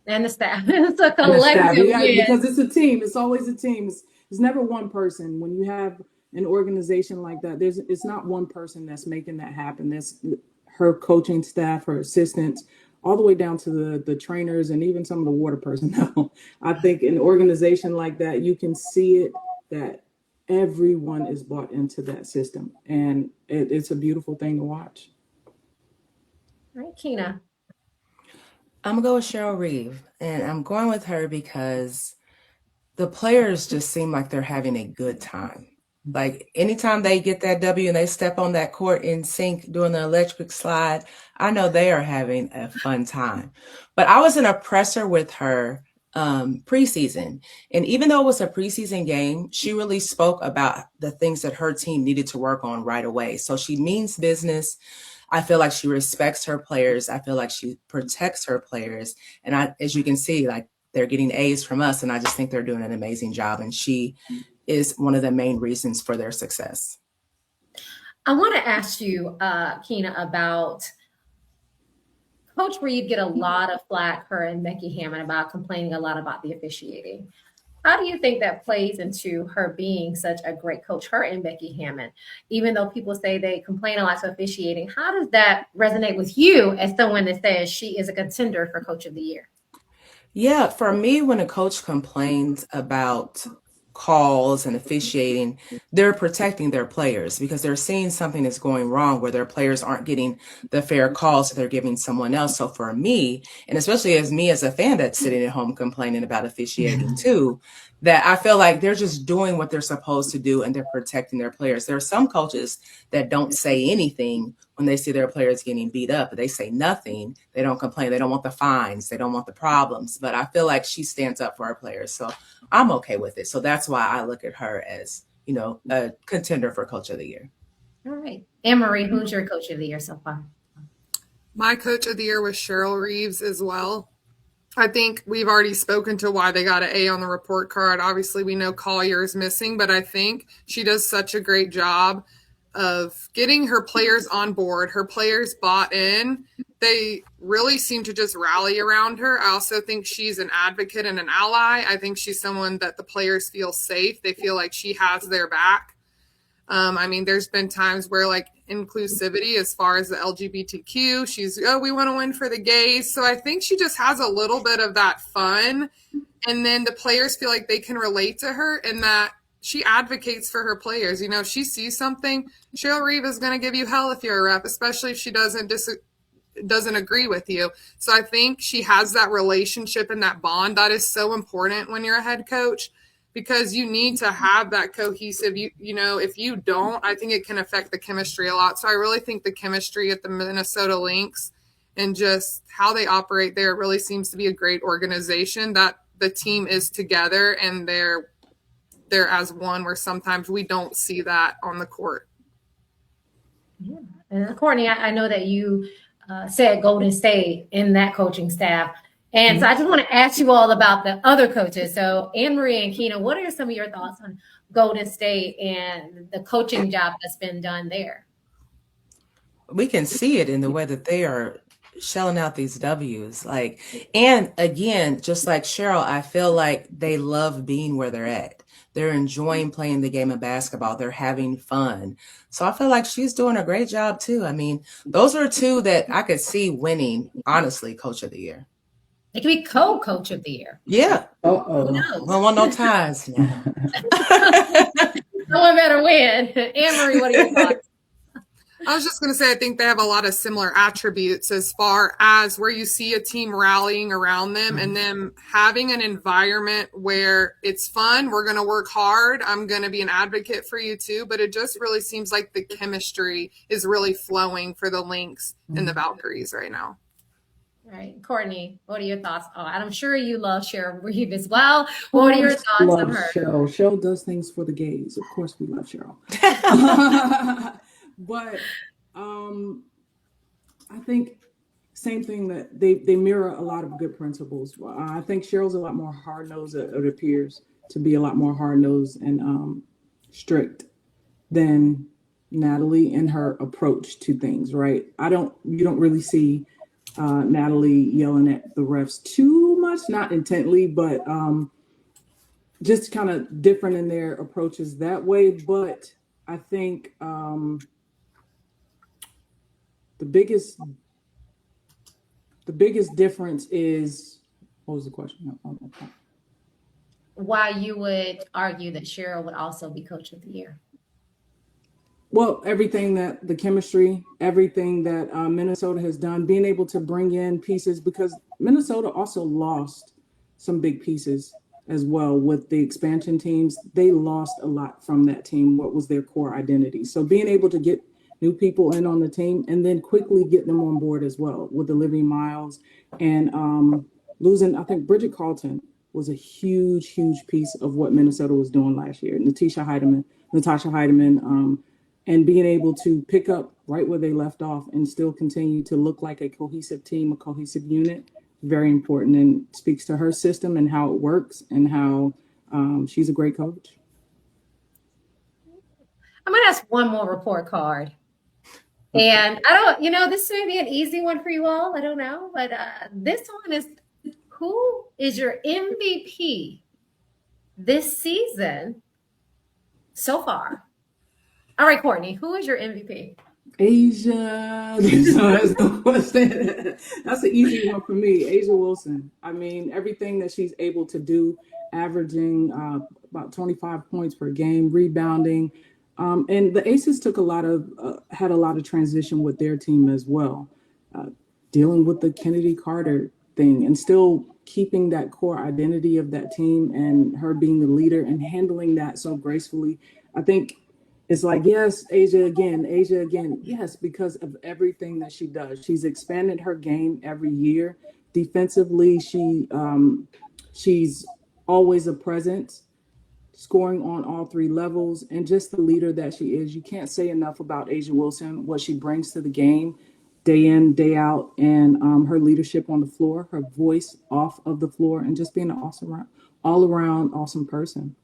And the staff. It's a collective. Yeah, because it's a team. It's always a team. It's never one person. When you have an organization like that, it's not one person that's making that happen. There's her coaching staff, her assistants, all the way down to the trainers and even some of the water personnel. I think an organization like that, you can see it that everyone is bought into that system. And it's a beautiful thing to watch. All right, Keena. I'm going to go with Cheryl Reeve. And I'm going with her because the players just seem like they're having a good time. Like anytime they get that W and they step on that court in sync doing the electric slide, I know they are having a fun time. But I was in a presser with her preseason. And even though it was a preseason game, she really spoke about the things that her team needed to work on right away. So she means business. I feel like she respects her players. I feel like she protects her players. And as you can see, like they're getting A's from us. And I just think they're doing an amazing job. And she is one of the main reasons for their success. I want to ask you, Keena, about Coach Reed get a lot of flack, her and Becky Hammon, about complaining a lot about the officiating. How do you think that plays into her being such a great coach, her and Becky Hammon? Even though people say they complain a lot to officiating, how does that resonate with you as someone that says she is a contender for Coach of the Year? Yeah, for me, when a coach complains about calls and officiating, they're protecting their players because they're seeing something is going wrong where their players aren't getting the fair calls that they're giving someone else. So for me, and especially as me as a fan that's sitting at home complaining about officiating too, that I feel like they're just doing what they're supposed to do and they're protecting their players. There are some coaches that don't say anything when they see their players getting beat up. They say nothing. They don't complain. They don't want the fines. They don't want the problems. But I feel like she stands up for her players. So I'm okay with it. So that's why I look at her as, you know, a contender for Coach of the Year. All right. Anne-Marie, who's your Coach of the Year so far? My Coach of the Year was Cheryl Reeves as well. I think we've already spoken to why they got an A on the report card. Obviously, we know Collier is missing, but I think she does such a great job of getting her players on board. Her players bought in. They really seem to just rally around her. I also think she's an advocate and an ally. I think she's someone that the players feel safe. They feel like she has their back. I mean, there's been times where like inclusivity as far as the LGBTQ, we want to win for the gays. So I think she just has a little bit of that fun. And then the players feel like they can relate to her and that she advocates for her players. You know, if she sees something, Cheryl Reeve is going to give you hell if you're a rep, especially if she doesn't agree with you. So I think she has that relationship and that bond that is so important when you're a head coach, because you need to have that cohesive, you know, if you don't, I think it can affect the chemistry a lot. So I really think the chemistry at the Minnesota Lynx and just how they operate there, it really seems to be a great organization, that the team is together and they're as one, where sometimes we don't see that on the court. Yeah. And Courtney, I know that you said Golden State in that coaching staff. And so I just want to ask you all about the other coaches. So Anne-Marie and Keena, what are some of your thoughts on Golden State and the coaching job that's been done there? We can see it in the way that they are shelling out these W's. And again, just like Cheryl, I feel like they love being where they're at. They're enjoying playing the game of basketball. They're having fun. So I feel like she's doing a great job too. I mean, those are two that I could see winning, honestly, Coach of the Year. It could be co-coach of the year. Yeah. Who knows? We don't want no ties now. Someone better win. Anne-Marie, what are your thoughts? I was just going to say, I think they have a lot of similar attributes as far as where you see a team rallying around them and them having an environment where it's fun. We're going to work hard. I'm going to be an advocate for you too. But it just really seems like the chemistry is really flowing for the Lynx and the Valkyries right now. All right, Courtney, what are your thoughts? Oh, and I'm sure you love Cheryl Reeve as well. What are your thoughts on her? Cheryl does things for the gays. Of course, we love Cheryl. But I think same thing, that they mirror a lot of good principles. I think Cheryl's a lot more hard-nosed. It appears to be a lot more hard-nosed and strict than Natalie in her approach to things, right? You don't really see Natalie yelling at the refs too much, not intently, but just kind of different in their approaches that way. But I think the biggest difference is, what was the question? Why you would argue that Cheryl would also be Coach of the Year? Well, everything that the chemistry, everything that Minnesota has done, being able to bring in pieces, because Minnesota also lost some big pieces as well with the expansion teams. They lost a lot from that team. What was their core identity? So being able to get new people in on the team and then quickly get them on board as well with the Living Miles and losing, I think Bridget Carlton was a huge piece of what Minnesota was doing last year. Natasha Heidemann, and being able to pick up right where they left off and still continue to look like a cohesive team, a cohesive unit. very important and speaks to her system and how it works and how she's a great coach. I'm going to ask one more report card. And I don't, this may be an easy one for you all. I don't know. But this one is, who is your MVP this season so far? All right, Courtney, who is your MVP? Asia. That's an easy one for me. Asia Wilson. I mean, everything that she's able to do, averaging about 25 points per game, rebounding. And the Aces had a lot of transition with their team as well, dealing with the Kennedy Carter thing and still keeping that core identity of that team and her being the leader and handling that so gracefully. I think it's like, yes, Asia again. Yes, because of everything that she does. She's expanded her game every year. Defensively, she's always a presence, scoring on all three levels, and just the leader that she is. You can't say enough about Asia Wilson, what she brings to the game day in, day out, and her leadership on the floor, her voice off of the floor, and just being an awesome, all-around awesome person.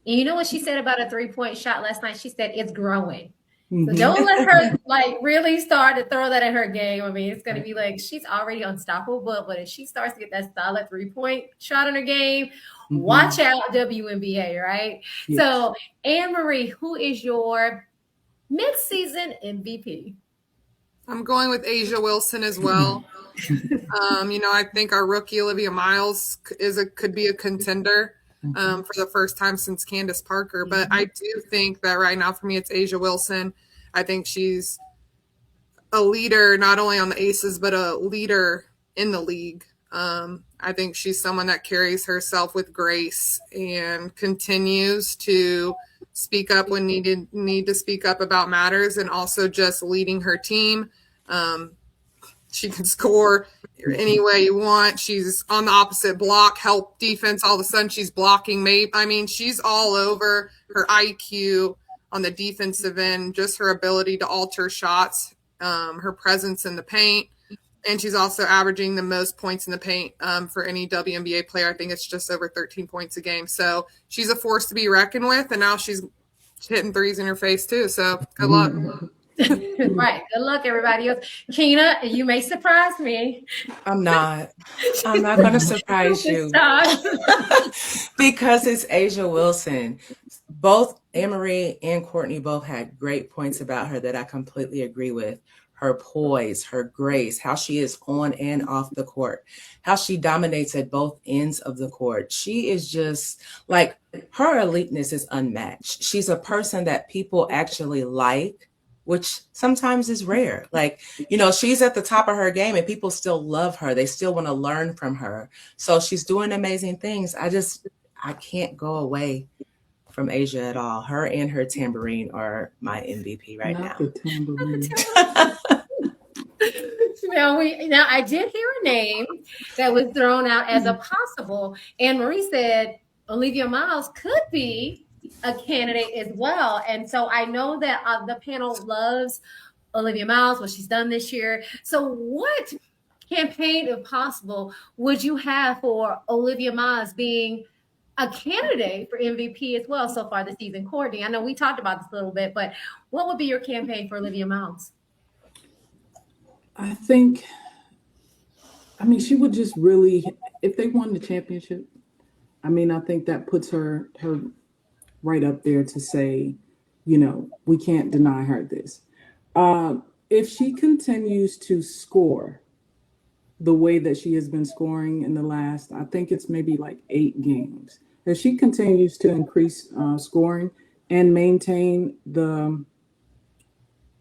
And you know what she said about a 3-point shot last night? She said it's growing. So don't let her really start to throw that in her game. I mean, it's going to be like she's already unstoppable, but if she starts to get that solid 3-point shot in her game, watch out, WNBA, right? Yes. So, Anne Marie, who is your mid-season MVP? I'm going with Asia Wilson as well. I think our rookie Olivia Miles could be a contender for the first time since Candace Parker. But I do think that right now for me, it's Asia Wilson. I think she's a leader, not only on the Aces, but a leader in the league. I think she's someone that carries herself with grace and continues to speak up when need to speak up about matters, and also just leading her team. She can score any way you want. She's on the opposite block, help defense. All of a sudden she's blocking. She's all over. Her IQ on the defensive end, just her ability to alter shots, her presence in the paint. And she's also averaging the most points in the paint for any WNBA player. I think it's just over 13 points a game. So she's a force to be reckoned with. And now she's hitting threes in her face too. So good luck. Right. Good luck, everybody else. Keena, you may surprise me. I'm not going to surprise you because it's Asia Wilson. Both Anne Marie and Courtney both had great points about her that I completely agree with. Her poise, her grace, how she is on and off the court, how she dominates at both ends of the court. She is just like, her eliteness is unmatched. She's a person that people actually like, which sometimes is rare. Like, she's at the top of her game and people still love her. They still want to learn from her. So she's doing amazing things. I can't go away from Asia at all. Her and her tambourine are my MVP right now. The tambourine. Now, I did hear a name that was thrown out as a possible. Anne Marie said Olivia Miles could be a candidate as well. And so I know that the panel loves Olivia Miles, what she's done this year. So what campaign, if possible, would you have for Olivia Miles being a candidate for MVP as well so far this season? Courtney, I know we talked about this a little bit, but what would be your campaign for Olivia Miles? I think, she would just really, if they won the championship, I think that puts her right up there to say, we can't deny her this. If she continues to score the way that she has been scoring in the last, I think it's maybe like 8 games. If she continues to increase scoring and maintain the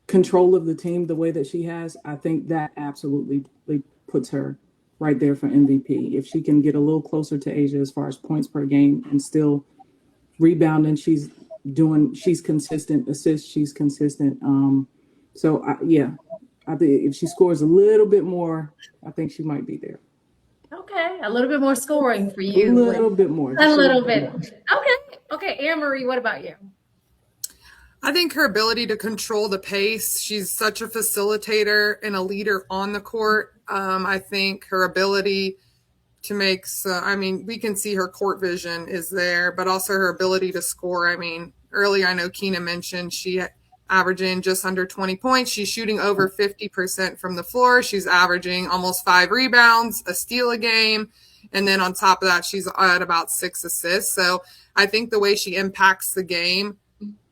control of the team the way that she has, I think that absolutely puts her right there for MVP. If she can get a little closer to Asia as far as points per game and still rebounding, she's consistent. Assists, she's consistent. I think if she scores a little bit more, I think she might be there. Okay, a little bit more scoring for you. A little bit more. A little bit. Okay. Anne Marie, what about you? I think her ability to control the pace. She's such a facilitator and a leader on the court. I think her ability to make, we can see her court vision is there, but also her ability to score. I mean, earlier I know Keena mentioned she averaging just under 20 points. She's shooting over 50% from the floor. She's averaging almost 5 rebounds, a steal a game. And then on top of that, she's at about 6 assists. So I think the way she impacts the game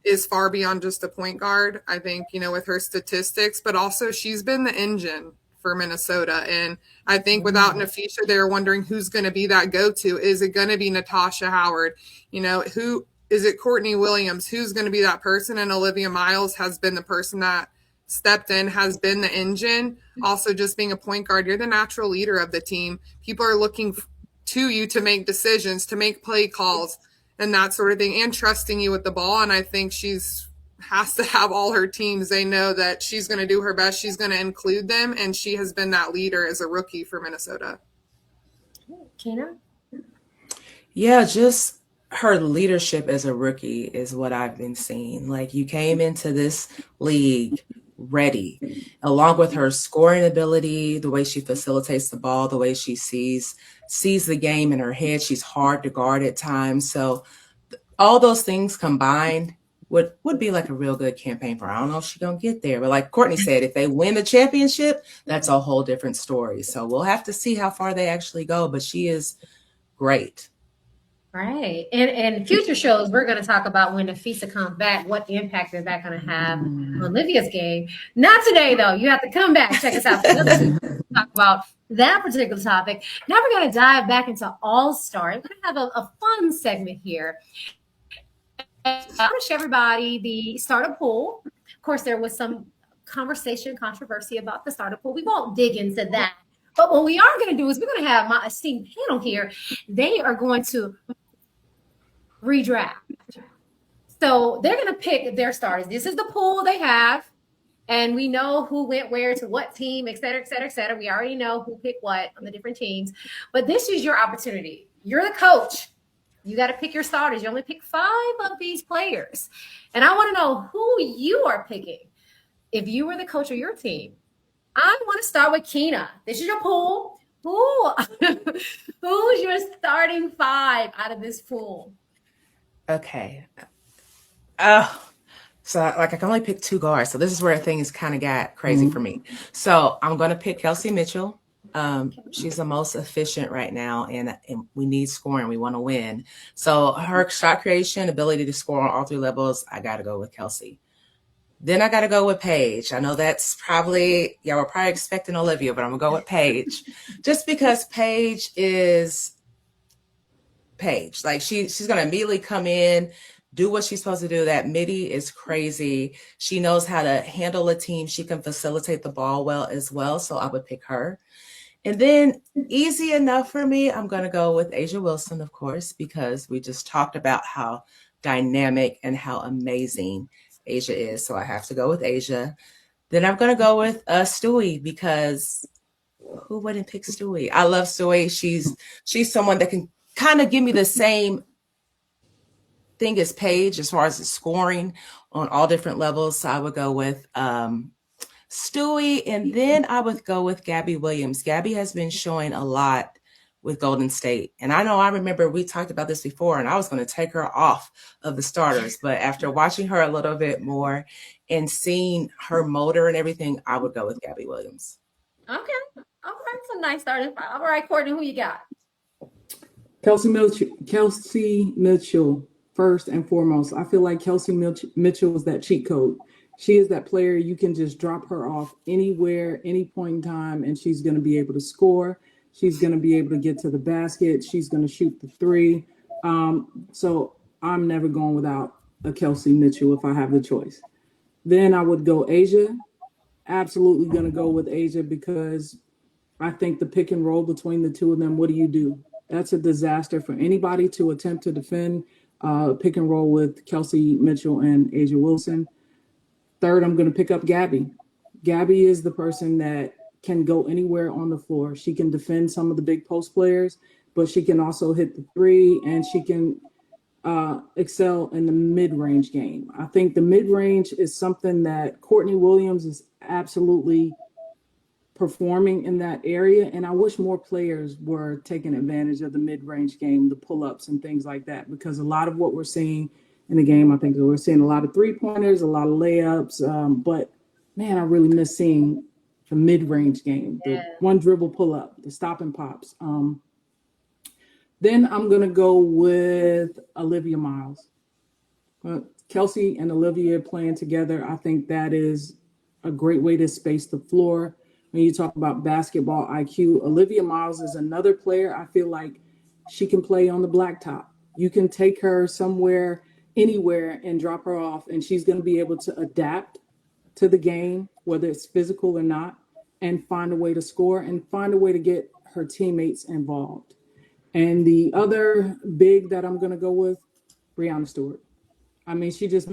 is far beyond just a point guard. I think, with her statistics, but also she's been the engine for Minnesota. And I think without Nafisha, they're wondering who's going to be that go-to. Is it going to be Natasha Howard? Who is it? Courtney Williams? Who's going to be that person? And Olivia Miles has been the person that stepped in, has been the engine. Also, just being a point guard, you're the natural leader of the team. People are looking to you to make decisions, to make play calls, and that sort of thing, and trusting you with the ball. And I think has to have all her teams. They know that she's going to do her best. She's going to include them, and she has been that leader as a rookie for Minnesota. Keena? Yeah, just her leadership as a rookie is what I've been seeing. Like, you came into this league ready, along with her scoring ability, the way she facilitates the ball, the way she sees the game in her head. She's hard to guard at times. So all those things combined would be like a real good campaign for her. I don't know if she's going to get there, but like Courtney said, if they win the championship, that's a whole different story. So we'll have to see how far they actually go, but she is great. Right. And future shows, we're going to talk about when Nafisa comes back, what impact is that going to have on Olivia's game. Not today, though. You have to come back. Check us out for another week to talk about that particular topic. Now we're going to dive back into All-Star. We're going to have a fun segment here. I'm going to show everybody the starter pool. Of course, there was some controversy about the starter pool. We won't dig into that. But what we are going to do is we're going to have my esteemed panel here. They are going to redraft. So they're going to pick their starters. This is the pool they have. And we know who went where to what team, et cetera, et cetera, et cetera. We already know who picked what on the different teams. But this is your opportunity. You're the coach. You got to pick your starters. You only pick 5 of these players. And I want to know who you are picking if you were the coach of your team. I want to start with Keena. This is your pool. Who's your starting 5 out of this pool? Okay. So like I can only pick 2 guards. So this is where things kind of got crazy for me. So I'm going to pick Kelsey Mitchell. She's the most efficient right now, and we need scoring. We want to win. So her shot creation, ability to score on all 3 levels, I got to go with Kelsey. Then I got to go with Paige. I know that's probably, we're probably expecting Olivia, but I'm going to go with Paige. Just because Paige is Paige. Like she's going to immediately come in, do what she's supposed to do. That midi is crazy. She knows how to handle a team. She can facilitate the ball well as well. So I would pick her. And then easy enough for me, I'm going to go with A'ja Wilson, of course, because we just talked about how dynamic and how amazing A'ja is. So I have to go with A'ja. Then I'm going to go with Stewie, because who wouldn't pick Stewie? I love Stewie. She's someone that can kind of give me the same thing as Paige as far as the scoring on all different levels. So I would go with Stewie, and then I would go with Gabby Williams. Gabby has been showing a lot with Golden State. And I remember we talked about this before, and I was going to take her off of the starters. But after watching her a little bit more and seeing her motor and everything, I would go with Gabby Williams. Okay. All right. Some nice starting 5. All right, Courtney, who you got? Kelsey Mitchell, first and foremost. I feel like Kelsey Mitchell is that cheat code. She is that player you can just drop her off anywhere, any point in time, and she's going to be able to score. She's going to be able to get to the basket. She's going to shoot the 3. So I'm never going without a Kelsey Mitchell if I have the choice. Then I would go A'ja. Absolutely going to go with A'ja, because I think the pick and roll between the 2 of them, what do? That's a disaster for anybody to attempt to defend pick and roll with Kelsey Mitchell and A'ja Wilson. Third, I'm going to pick up Gabby. Gabby is the person that can go anywhere on the floor. She can defend some of the big post players, but she can also hit the 3, and she can excel in the mid-range game. I think the mid-range is something that Courtney Williams is absolutely performing in that area. And I wish more players were taking advantage of the mid-range game, the pull-ups and things like that, because a lot of what we're seeing in the game, I think we're seeing a lot of three-pointers, a lot of layups. But man, I really miss seeing the mid-range game, the one dribble pull-up, the stop and pops. Then I'm going to go with Olivia Miles. Kelsey and Olivia playing together, I think that is a great way to space the floor. When you talk about basketball IQ, Olivia Miles is another player. I feel like she can play on the blacktop. You can take her somewhere, anywhere, and drop her off, and she's going to be able to adapt to the game, whether it's physical or not, and find a way to score and find a way to get her teammates involved. And the other big that I'm going to go with, Breanna Stewart. I mean, she just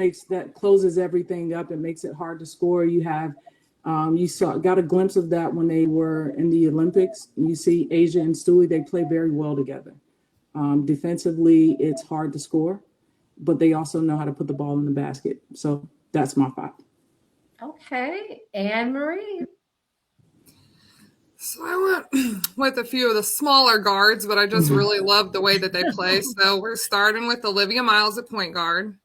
closes everything up and makes it hard to score. You got a glimpse of that when they were in the Olympics. You see Asia and Stewie, they play very well together. Defensively, it's hard to score, but they also know how to put the ball in the basket. So that's my 5. Okay, Anne Marie. So I went with a few of the smaller guards, but I just really love the way that they play. So we're starting with Olivia Miles at point guard.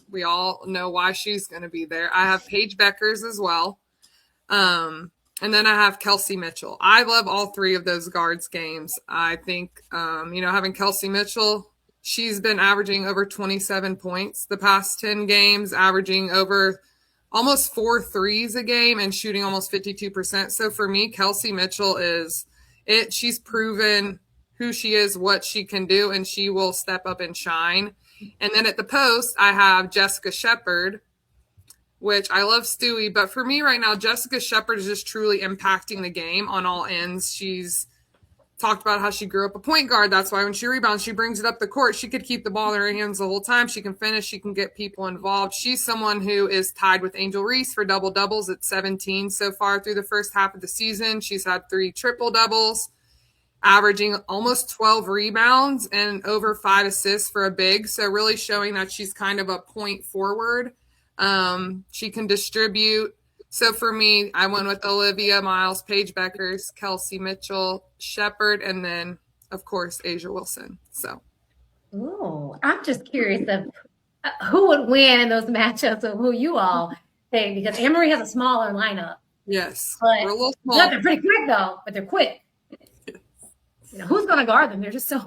We all know why she's going to be there. I have Paige Beckers as well. And then I have Kelsey Mitchell. I love all 3 of those guards games. I think, having Kelsey Mitchell, she's been averaging over 27 points the past 10 games, averaging over almost 4 threes a game and shooting almost 52%. So for me, Kelsey Mitchell is it. She's proven who she is, what she can do, and she will step up and shine. And then at the post, I have Jessica Shepard, which I love Stewie. But for me right now, Jessica Shepard is just truly impacting the game on all ends. She's talked about how she grew up a point guard. That's why when she rebounds, she brings it up the court. She could keep the ball in her hands the whole time. She can finish. She can get people involved. She's someone who is tied with Angel Reese for double-doubles at 17 so far through the first half of the season. She's had 3 triple-doubles, averaging almost 12 rebounds and over 5 assists for a big. So really showing that she's kind of a point forward. She can distribute. So for me, I went with Olivia Miles, Paige Beckers, Kelsey Mitchell, Shepard, and then, of course, Asia Wilson. So, I'm just curious of who would win in those matchups of who you all think, because Anne Marie has a smaller lineup. yes, But we're a little small. they're pretty quick, though, but they're quick. Who's going to guard them? They're just so.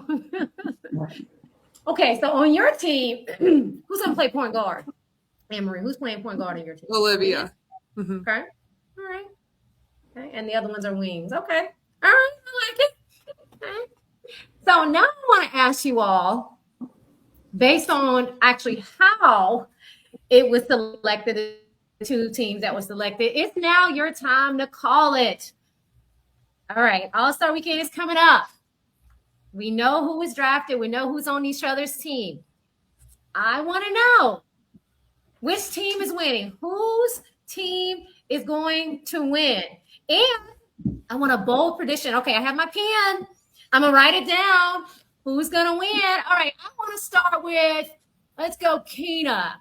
Okay, so on your team, who's going to play point guard? Anne Marie, who's playing point guard on your team? Olivia. Mm-hmm. Okay. All right. Okay. And the other ones are wings. Okay. All right. I like it. Okay. So now I want to ask you all, based on actually how it was selected, the 2 teams that were selected, it's now your time to call it. All right. All-Star Weekend is coming up. We know who was drafted. We know who's on each other's team. I want to know which team is winning. Whose team is going to win? And I want a bold prediction. Okay, I have my pen. I'm going to write it down. Who's going to win? All right, I want to start with, let's go, Keena.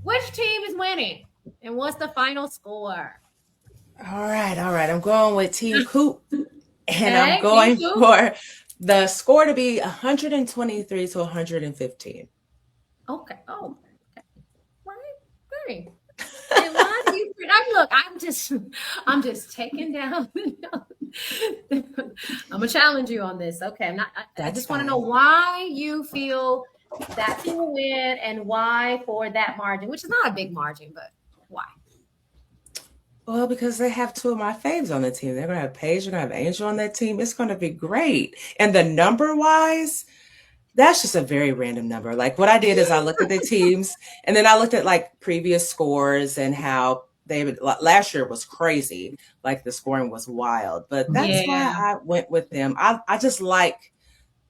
Which team is winning? And what's the final score? All right. I'm going with Team Coop. And Okay, I'm going Team Coop. for the score to be 123 to 115. Okay. Oh, okay. Right. And why do you look? I'm just taking down. I'm gonna challenge you on this. Okay, I just want to know why you feel that team will win and why for that margin, which is not a big margin, but why? Well, because they have 2 of my faves on the team. They're going to have Paige, they're going to have Angel on that team. It's going to be great. And the number-wise, that's just a very random number. Like what I did is I looked at the teams and then I looked at like previous scores and how last year was crazy. Like the scoring was wild, but that's why I went with them. I just like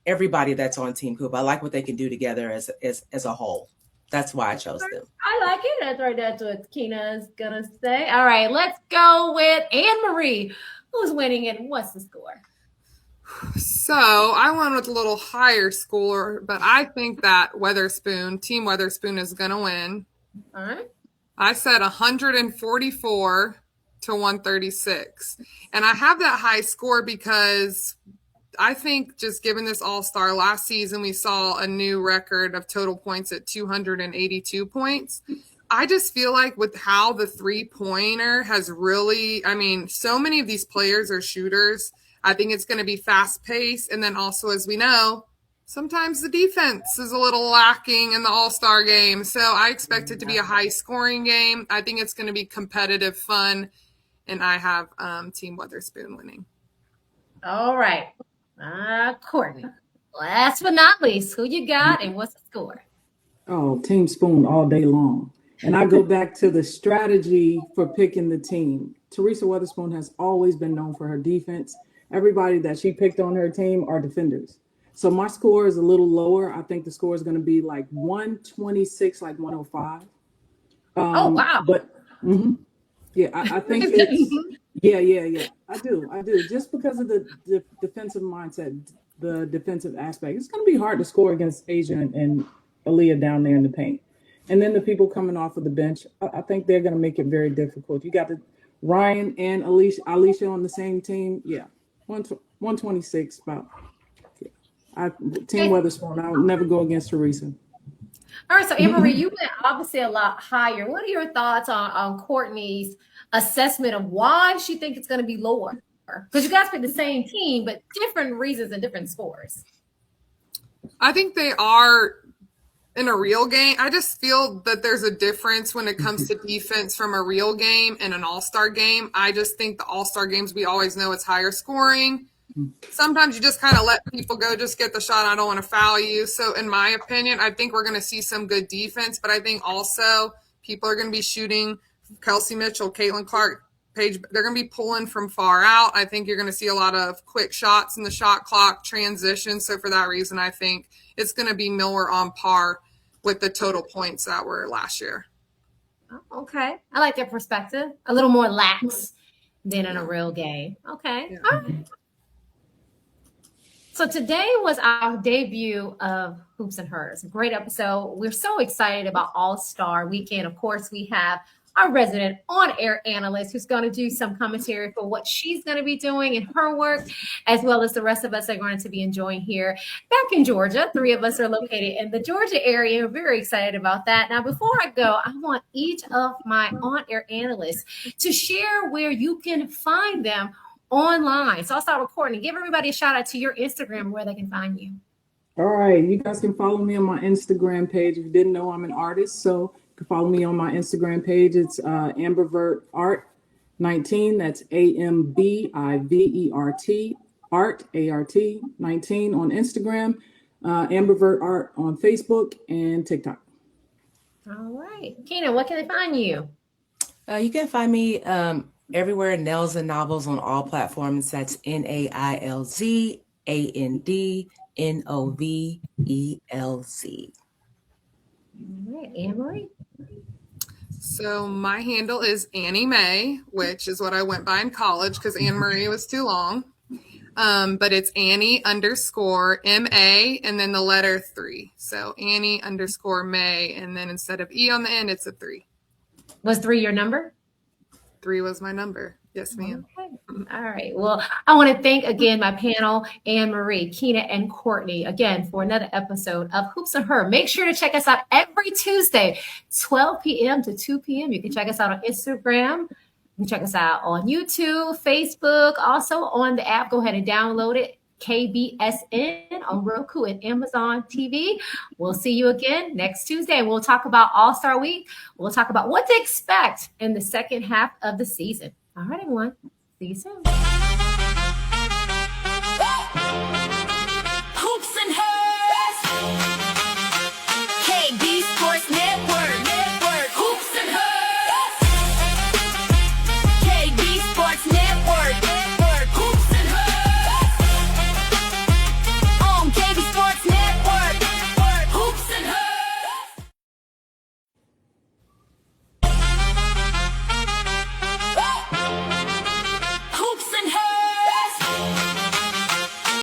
everybody that's on Team Coop. I like what they can do together as a whole. That's why I chose them. I like it. That's right. That's what Keena's gonna say. All right, let's go with Anne Marie. Who's winning and what's the score? So I went with a little higher score, but I think that Team Weatherspoon is going to win. All right. I said 144 to 136. And I have that high score because I think just given this all-star last season, we saw a new record of total points at 282 points. I just feel like with how the three-pointer has really, I mean, so many of these players are shooters. I think it's going to be fast-paced. And then also, as we know, sometimes the defense is a little lacking in the all-star game. So I expect it to be a high-scoring game. I think it's going to be competitive, fun, and I have Team Weatherspoon winning. All right. Courtney, last but not least, who you got and what's the score? Oh, Team Spoon all day long. And I go back to the strategy for picking the team. Teresa Weatherspoon has always been known for her defense. Everybody that she picked on her team are defenders. So my score is a little lower. I think the score is going to be like 126, like 105. Oh, wow. But yeah, I think it's yeah. I do. Just because of the defensive mindset, the defensive aspect, it's going to be hard to score against Asia and Aaliyah down there in the paint. And then the people coming off of the bench, I think they're going to make it very difficult. You got Ryan and Alicia on the same team. Yeah, 126 about. Yeah. Team Weatherspoon. I would never go against Teresa. All right, so Anne-Marie, you went obviously a lot higher. What are your thoughts on Courtney's assessment of why she thinks it's going to be lower? Because you guys picked the same team, but different reasons and different scores. I think they are in a real game. I just feel that there's a difference when it comes to defense from a real game and an all-star game. I just think the all-star games, we always know it's higher scoring. Sometimes you just kind of let people go, just get the shot. I don't want to foul you. So in my opinion, I think we're going to see some good defense, but I think also people are going to be shooting Kelsey Mitchell, Caitlin Clark, Paige. They're going to be pulling from far out. I think you're going to see a lot of quick shots in the shot clock transition. So for that reason, I think it's going to be nowhere on par with the total points that were last year. Okay. I like their perspective. A little more lax than in a real game. Okay. Yeah. All right. So today was our debut of Hoops and Hers. Great episode. We're so excited about All-Star Weekend. Of course, we have our resident on-air analyst who's going to do some commentary for what she's going to be doing in her work, as well as the rest of us are going to be enjoying here back in Georgia. 3 of us are located in the Georgia area. We're very excited about that. Now, before I go, I want each of my on-air analysts to share where you can find them online. So I'll start with Courtney. Give everybody a shout out to your Instagram where they can find you. All right. You guys can follow me on my Instagram page. If you didn't know, I'm an artist. So you can follow me on my Instagram page. It's Ambivert Art 19. That's AMBIVERT Art ART 19 on Instagram. Ambivert Art on Facebook and TikTok. All right. Keenan, what can they find you? You can find me everywhere, Nails and Novels on all platforms. That's NAILZ ANDNOVELZ. All right, Anne-Marie. So my handle is Annie Mae, which is what I went by in college because Anne Marie was too long. But it's Annie_MA and then the letter 3. So Annie_May, and then instead of E on the end, it's a 3. Was 3 your number? 3 was my number. Yes, ma'am. Okay. All right. Well, I want to thank again my panel, Anne-Marie, Keena, and Courtney, again for another episode of Hoops and Her. Make sure to check us out every Tuesday, 12 p.m. to 2 p.m. You can check us out on Instagram. You can check us out on YouTube, Facebook, also on the app. Go ahead and download it. KBSN on Roku and Amazon TV. We'll see you again next Tuesday. And we'll talk about All-Star Week. We'll talk about what to expect in the second half of the season. All right, everyone. See you soon.